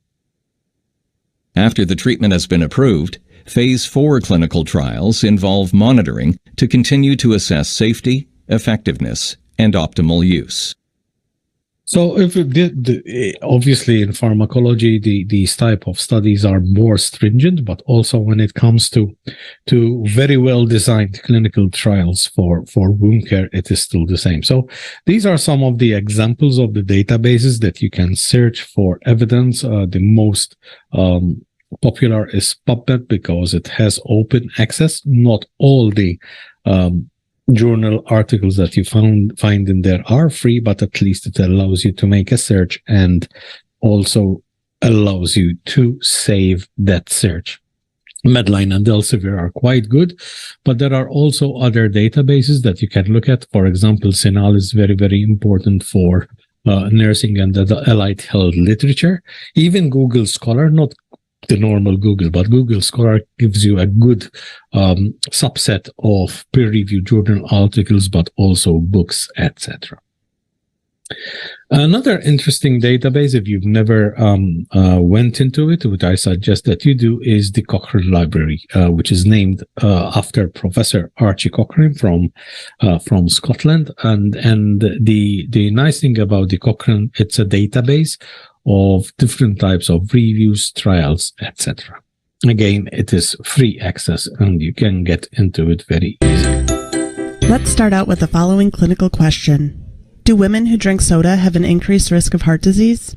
After the treatment has been approved, Phase 4 clinical trials involve monitoring to continue to assess safety, effectiveness, and optimal use. So if obviously in pharmacology, these type of studies are more stringent, but also when it comes to very well designed clinical trials for wound care, it is still the same. So these are some of the examples of the databases that you can search for evidence. The most popular is PubMed because it has open access. Not all the journal articles that you find in there are free, but at least it allows you to make a search and also allows you to save that search. Medline and Elsevier are quite good, but there are also other databases that you can look at. For example, CINAHL is very, very important for nursing and the allied health literature. Even Google Scholar, not the normal Google, but Google Scholar gives you a good subset of peer-reviewed journal articles, but also books, etc. Another interesting database, if you've never went into it, which I suggest that you do, is the Cochrane Library, which is named after Professor Archie Cochrane from Scotland. And the nice thing about the Cochrane, it's a database of different types of reviews, trials, etc. Again, it is free access and you can get into it very easily. Let's start out with the following clinical question. Do women who drink soda have an increased risk of heart disease?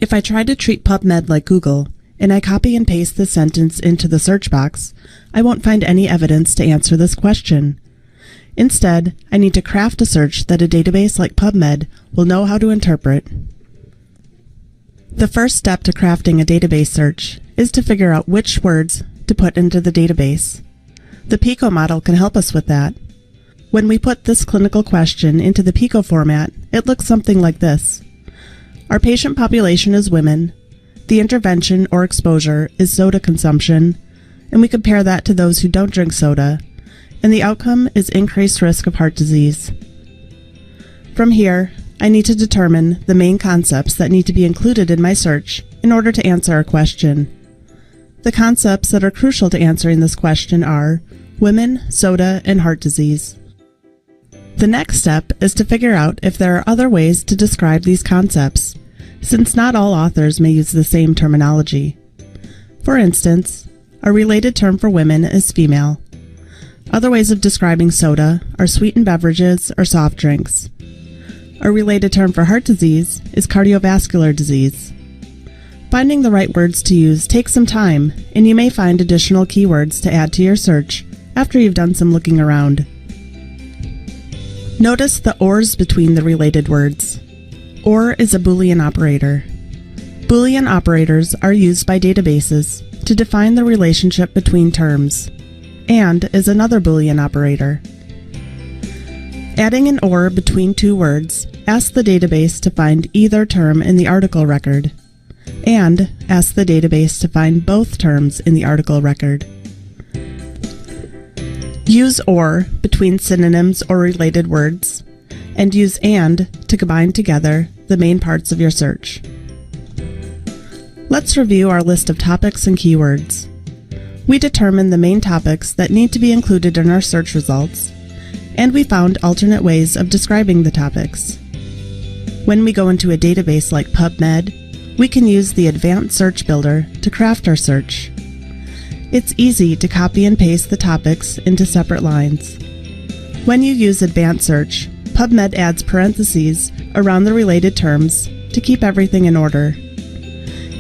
If I try to treat PubMed like Google, and I copy and paste this sentence into the search box, I won't find any evidence to answer this question. Instead, I need to craft a search that a database like PubMed will know how to interpret. The first step to crafting a database search is to figure out which words to put into the database. The PICO model can help us with that. When we put this clinical question into the PICO format, it looks something like this. Our patient population is women, the intervention or exposure is soda consumption, and we compare that to those who don't drink soda, and the outcome is increased risk of heart disease. From here, I need to determine the main concepts that need to be included in my search in order to answer our question. The concepts that are crucial to answering this question are women, soda, and heart disease. The next step is to figure out if there are other ways to describe these concepts, since not all authors may use the same terminology. For instance, a related term for women is female. Other ways of describing soda are sweetened beverages or soft drinks. A related term for heart disease is cardiovascular disease. Finding the right words to use takes some time, and you may find additional keywords to add to your search after you've done some looking around. Notice the ors between the related words. Or is a Boolean operator. Boolean operators are used by databases to define the relationship between terms. And is another Boolean operator. Adding an or between two words asks the database to find either term in the article record, and asks the database to find both terms in the article record. Use or between synonyms or related words, and use and to combine together the main parts of your search. Let's review our list of topics and keywords. We determined the main topics that need to be included in our search results, and we found alternate ways of describing the topics. When we go into a database like PubMed, we can use the Advanced Search Builder to craft our search. It's easy to copy and paste the topics into separate lines. When you use advanced search, PubMed adds parentheses around the related terms to keep everything in order.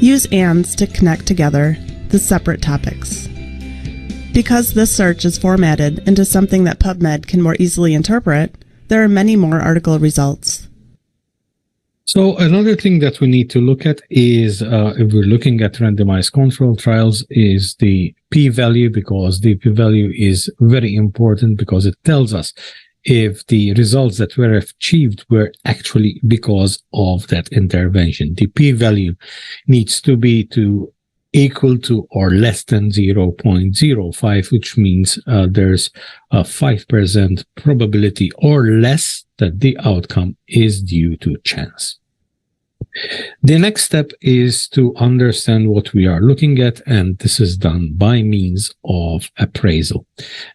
Use ands to connect together the separate topics. Because this search is formatted into something that PubMed can more easily interpret, there are many more article results. So another thing that we need to look at is, if we're looking at randomized control trials, is the p-value, because the p-value is very important because it tells us if the results that were achieved were actually because of that intervention. The p-value needs to be equal to or less than 0.05, which means there's a 5% probability or less that the outcome is due to chance. The next step is to understand what we are looking at, and this is done by means of appraisal.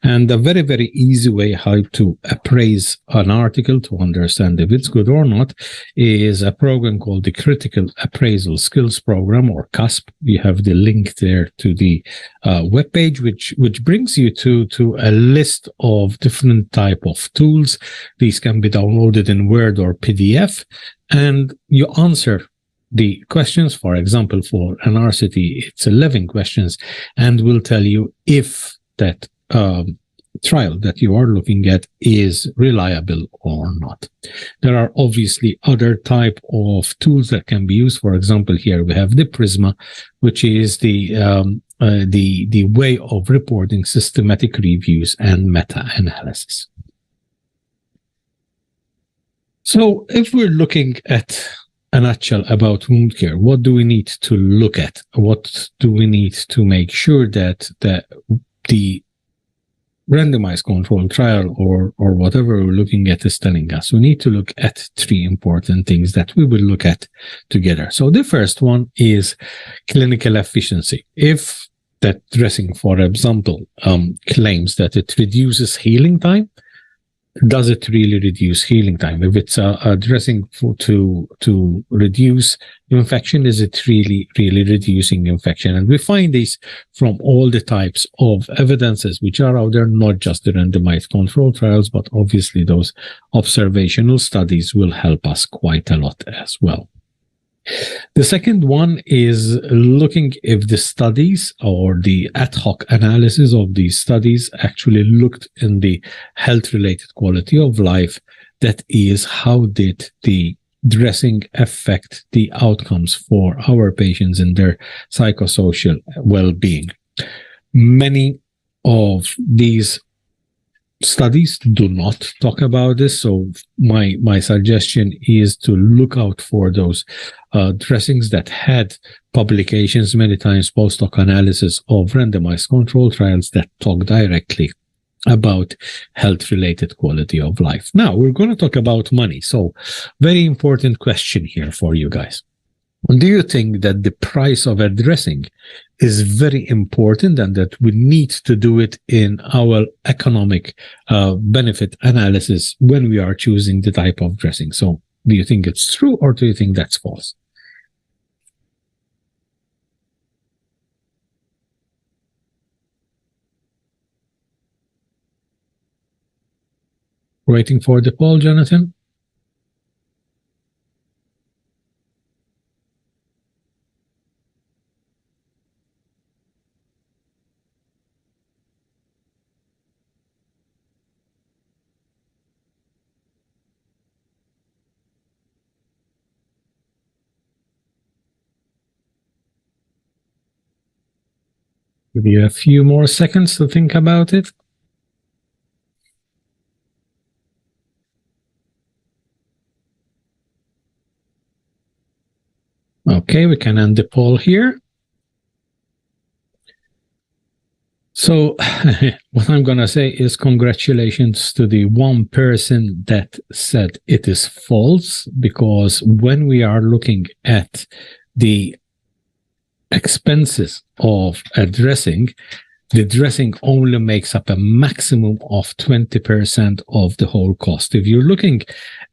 And a very, very easy way how to appraise an article to understand if it's good or not is a program called the Critical Appraisal Skills Program, or CASP. You have the link there to the webpage, which brings you to a list of different type of tools. These can be downloaded in Word or PDF. And you answer the questions. For example, for an RCT, it's 11 questions, and will tell you if that trial that you are looking at is reliable or not. There are obviously other type of tools that can be used. For example, here we have the Prisma, which is the way of reporting systematic reviews and meta-analysis. So if we're looking at a nutshell about wound care, what do we need to look at? What do we need to make sure that the randomized control trial or whatever we're looking at is telling us? We need to look at three important things that we will look at together. So the first one is clinical efficiency. If that dressing, for example, claims that it reduces healing time, does it really reduce healing time? If it's a dressing to reduce infection, is it really reducing infection? And we find this from all the types of evidences which are out there, not just the randomized control trials, but obviously those observational studies will help us quite a lot as well. The second one is looking if the studies or the ad hoc analysis of these studies actually looked in the health-related quality of life. That is, how did the dressing affect the outcomes for our patients in their psychosocial well-being? Many of these studies do not talk about this, so my suggestion is to look out for those dressings that had publications, many times post-hoc analysis of randomized control trials that talk directly about health-related quality of life. Now, we're going to talk about money. So, very important question here for you guys. Do you think that the price of a dressing is very important and that we need to do it in our economic benefit analysis when we are choosing the type of dressing? So do you think it's true or do you think that's false? Waiting for the poll, Jonathan. Give you a few more seconds to think about it. Okay, we can end the poll here. So what I'm going to say is congratulations to the one person that said it is false, because when we are looking at the expenses of a dressing, the dressing only makes up a maximum of 20% of the whole cost. If you're looking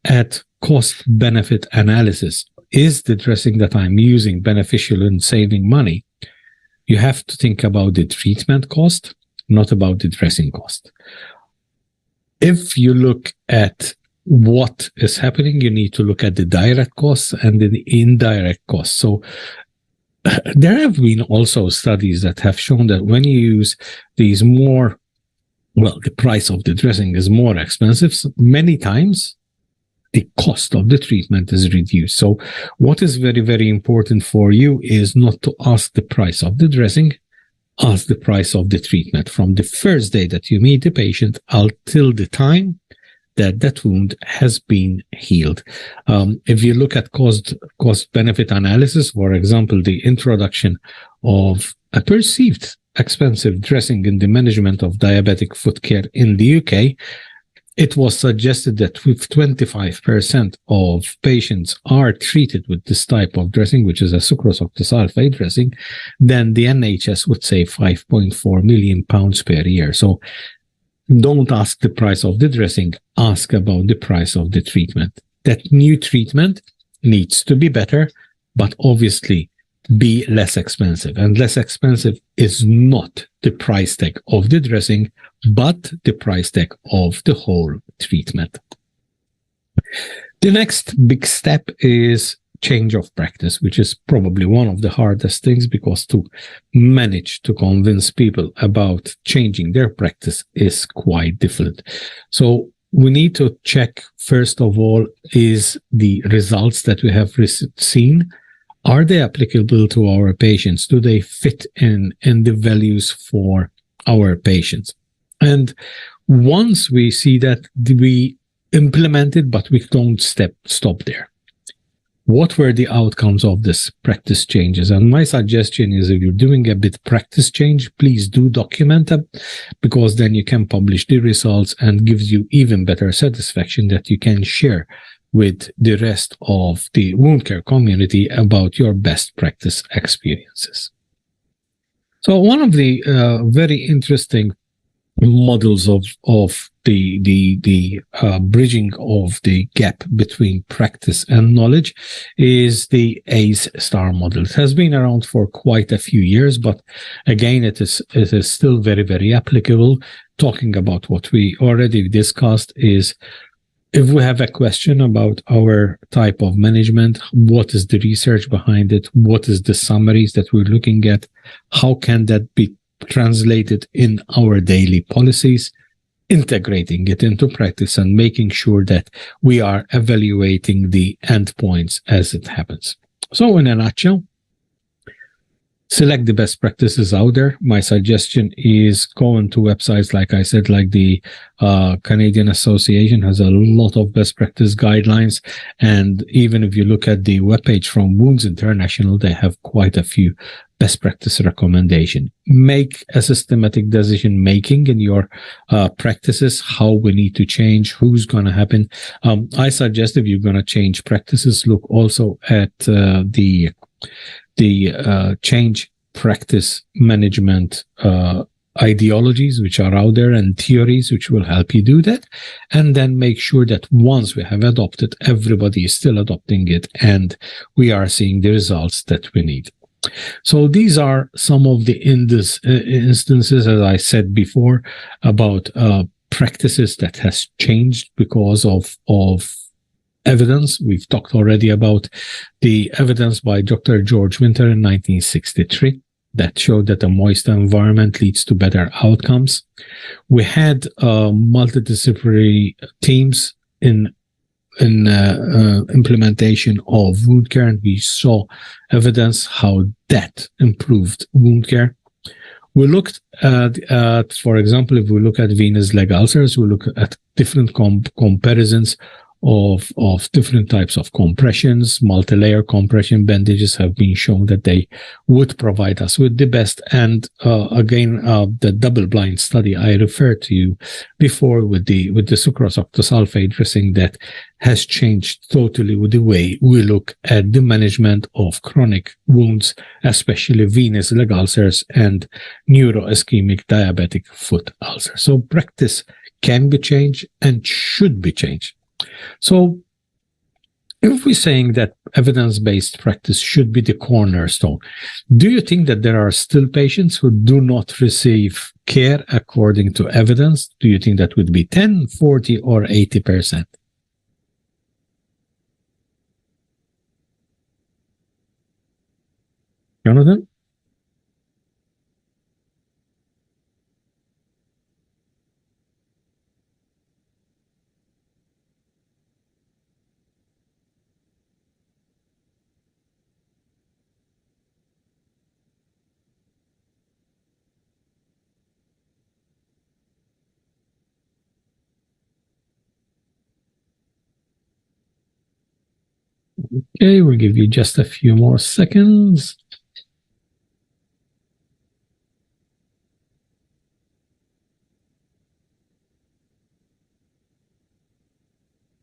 at cost-benefit analysis, is the dressing that I'm using beneficial in saving money? you have to think about the treatment cost, not about the dressing cost. If you look at what is happening, you need to look at the direct costs and the indirect costs. So there have been also studies that have shown that when you use these more, well, the price of the dressing is more expensive. So many times the cost of the treatment is reduced. So what is very, very important for you is not to ask the price of the dressing, ask the price of the treatment from the first day that you meet the patient until the time that that wound has been healed. If you look at cost-benefit analysis, for example, the introduction of a perceived expensive dressing in the management of diabetic foot care in the UK, it was suggested that if 25% of patients are treated with this type of dressing, which is a sucrose octosulfate dressing, then the NHS would save £5.4 million per year. So don't ask the price of the dressing, ask about the price of the treatment. That new treatment needs to be better, but obviously be less expensive. And less expensive is not the price tag of the dressing, but the price tag of the whole treatment. The next big step is change of practice, which is probably one of the hardest things, because to manage to convince people about changing their practice is quite difficult. So we need to check, first of all, is the results that we have seen, are they applicable to our patients? Do they fit in the values for our patients? And once we see that, we implement it, but we don't stop there. What were the outcomes of this practice changes? And my suggestion is, if you're doing a bit practice change, please do document them, because then you can publish the results and gives you even better satisfaction that you can share with the rest of the wound care community about your best practice experiences. So one of the very interesting models of the bridging of the gap between practice and knowledge is the ACE STAR model. It has been around for quite a few years, but again, it is still very, very applicable. Talking about what we already discussed is, if we have a question about our type of management, what is the research behind it? What is the summaries that we're looking at? How can that be translated in our daily policies? Integrating it into practice and making sure that we are evaluating the endpoints as it happens. So in a nutshell, select the best practices out there. My suggestion is go into websites, like I said, like the Canadian Association has a lot of best practice guidelines. And even if you look at the webpage from Wounds International, they have quite a few best practice recommendations. Make a systematic decision making in your practices, how we need to change, who's going to happen. I suggest, if you're going to change practices, look also at the change practice management ideologies which are out there and theories which will help you do that, and then make sure that once we have adopted, everybody is still adopting it and we are seeing the results that we need. So these are some of the instances, as I said before, about practices that has changed because of evidence. We've talked already about the evidence by Dr. George Winter in 1963 that showed that a moist environment leads to better outcomes. We had multidisciplinary teams in implementation of wound care, and we saw evidence how that improved wound care. We looked at, for example, if we look at venous leg ulcers, we look at different comparisons of different types of compressions. Multi-layer compression bandages have been shown that they would provide us with the best. And again, the double-blind study I referred to you before with the sucrose octosulfate dressing, that has changed totally with the way we look at the management of chronic wounds, especially venous leg ulcers and neuroischemic diabetic foot ulcers. So practice can be changed and should be changed. So if we're saying that evidence-based practice should be the cornerstone, do you think that there are still patients who do not receive care according to evidence? Do you think that would be 10, 40, or 80%? Jonathan? Okay, we'll give you just a few more seconds.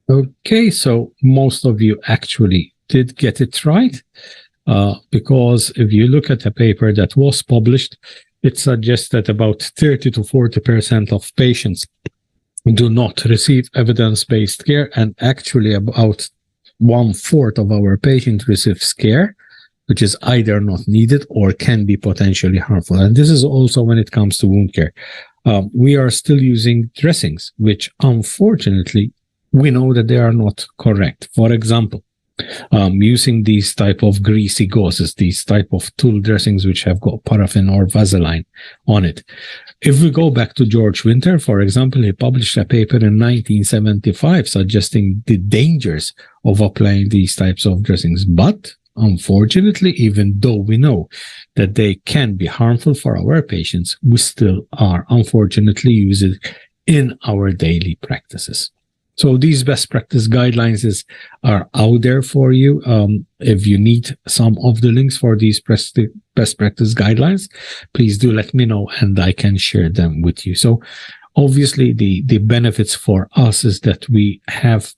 Okay, so most of you actually did get it right, because if you look at a paper that was published, it suggests that about 30 to 40% of patients do not receive evidence-based care, and actually about 1/4 of our patients receives care, which is either not needed or can be potentially harmful. And this is also when it comes to wound care. We are still using dressings, which unfortunately we know that they are not correct. For example, using these type of greasy gauzes, these type of tool dressings which have got paraffin or Vaseline on it. If we go back to George Winter, for example, he published a paper in 1975 suggesting the dangers of applying these types of dressings. But unfortunately, even though we know that they can be harmful for our patients, we still are unfortunately using it in our daily practices. So these best practice guidelines are out there for you. If you need some of the links for these best practice guidelines, please do let me know and I can share them with you. So obviously the benefits for us is that we have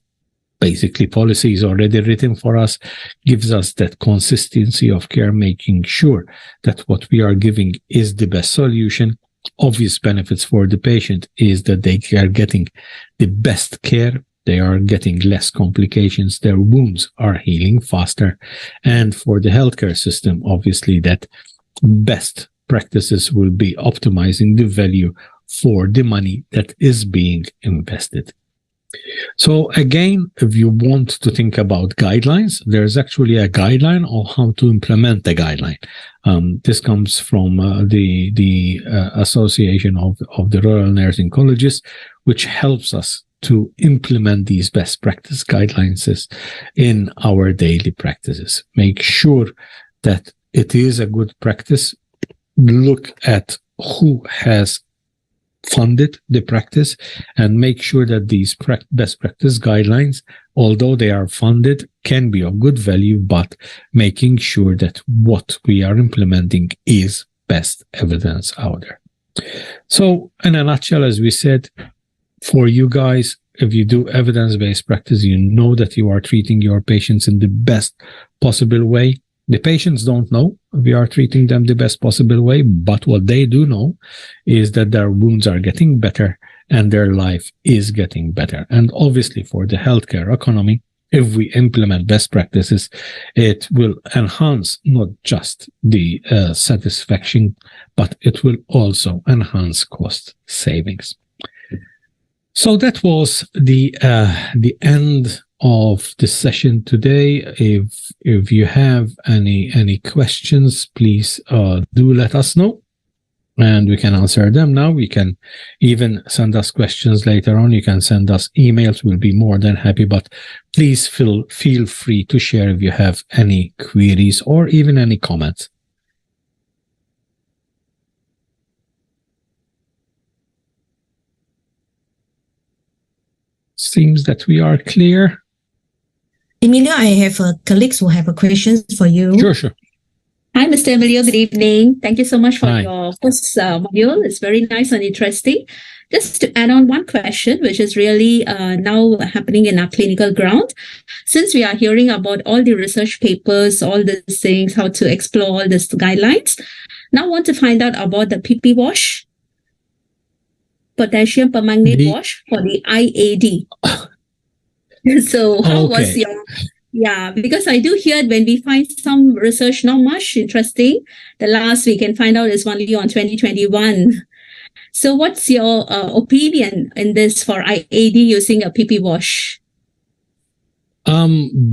basically policies already written for us, gives us that consistency of care, making sure that what we are giving is the best solution. Obvious benefits for the patient is that they are getting the best care, they are getting less complications, their wounds are healing faster, and for the healthcare system, obviously that best practices will be optimizing the value for the money that is being invested. So again, if you want to think about guidelines, there's actually a guideline on how to implement the guideline. This comes from the Association of the Royal Nursing Colleges, which helps us to implement these best practice guidelines in our daily practices. Make sure that it is a good practice. Look at who has funded the practice and make sure that these best practice guidelines, although they are funded, can be of good value, but making sure that what we are implementing is best evidence out there. So in a nutshell, as we said, for you guys, if you do evidence-based practice, you know that you are treating your patients in the best possible way. The patients don't know we are treating them the best possible way, but what they do know is that their wounds are getting better and their life is getting better. And obviously for the healthcare economy, if we implement best practices, it will enhance not just the satisfaction, but it will also enhance cost savings. So that was the end of the session today. If you have any questions, please do let us know and we can answer them now. We can even send us questions later on. You can send us emails. We'll be more than happy, but please feel free to share if you have any queries or even any comments. Seems that we are clear. Emilio, I have colleagues who have a question for you. Sure. Hi, Mr. Emilio. Good evening. Thank you so much for Hi. your first module. It's very nice and interesting. Just to add on one question, which is really now happening in our clinical ground. Since we are hearing about all the research papers, all these things, how to explore all these guidelines, now I want to find out about the PP wash, potassium permanganate wash for the IAD. So how was your Yeah, because I do hear when we find some research not much interesting, the last we can find out is only on 2021. So what's your opinion in this for IAD using a PP wash?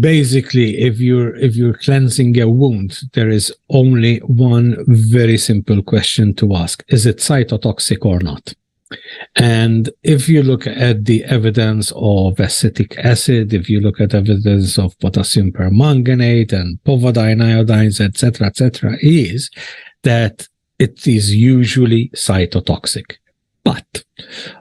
Basically, if you're cleansing a wound, there is only one very simple question to ask: is it cytotoxic or not? And if you look at the evidence of acetic acid, if you look at evidence of potassium permanganate and povidone iodines, etc., is that it is usually cytotoxic. But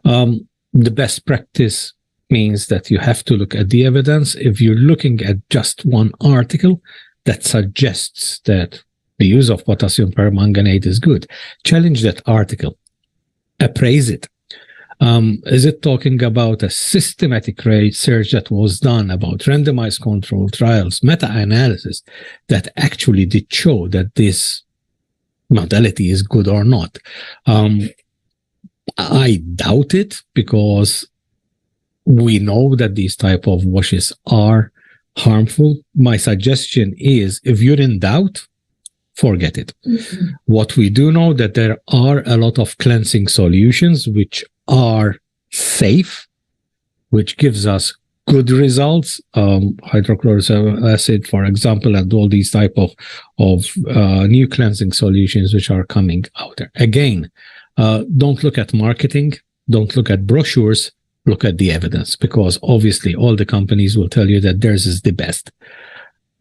the best practice means that you have to look at the evidence. If you're looking at just one article that suggests that the use of potassium permanganate is good, challenge that article, appraise it. Is it talking about a systematic research that was done about randomized controlled trials, meta-analysis that actually did show that this modality is good or not? I doubt it, because we know that these type of washes are harmful. My suggestion is, if you're in doubt, forget it. Mm-hmm. What we do know that there are a lot of cleansing solutions which are safe, which gives us good results. Hydrochloric acid, for example, and all these type of new cleansing solutions which are coming out there. Again, don't look at marketing, don't look at brochures, look at the evidence, because obviously all the companies will tell you that theirs is the best.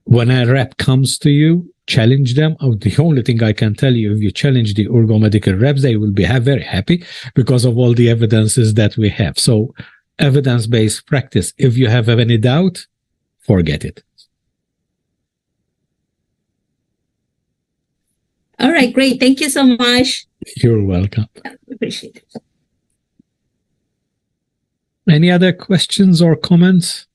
When a rep comes to you, challenge them. The only thing I can tell you, if you challenge the Urgo Medical reps, they will be very happy because of all the evidences that we have. So evidence-based practice. If you have any doubt, forget it. All right, great. Thank you so much. You're welcome. Yeah, appreciate it. Any other questions or comments?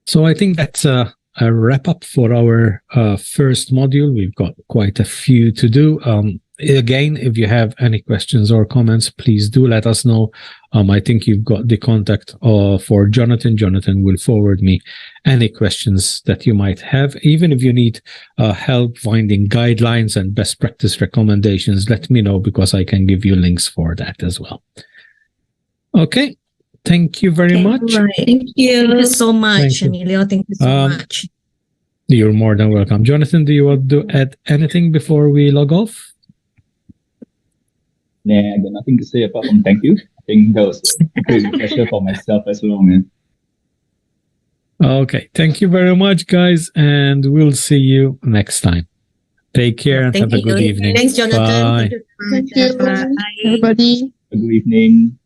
So I think that's a wrap up for our first module. We've got quite a few to do. Again, if you have any questions or comments, please do let us know. I think you've got the contact for Jonathan. Jonathan will forward me any questions that you might have. Even if you need help finding guidelines and best practice recommendations, let me know, because I can give you links for that as well. Okay. Thank you very much. Right. Thank you so much, Emilio. Thank you so much. You're more than welcome. Jonathan, do you want to add anything before we log off? Nah, I got nothing to say apart from thank you. I think that was a great pleasure for myself as well, man. Okay. Thank you very much, guys, and we'll see you next time. Take care and have a good evening. Thanks, Jonathan. Bye. Thank you. Bye, everybody. Good evening.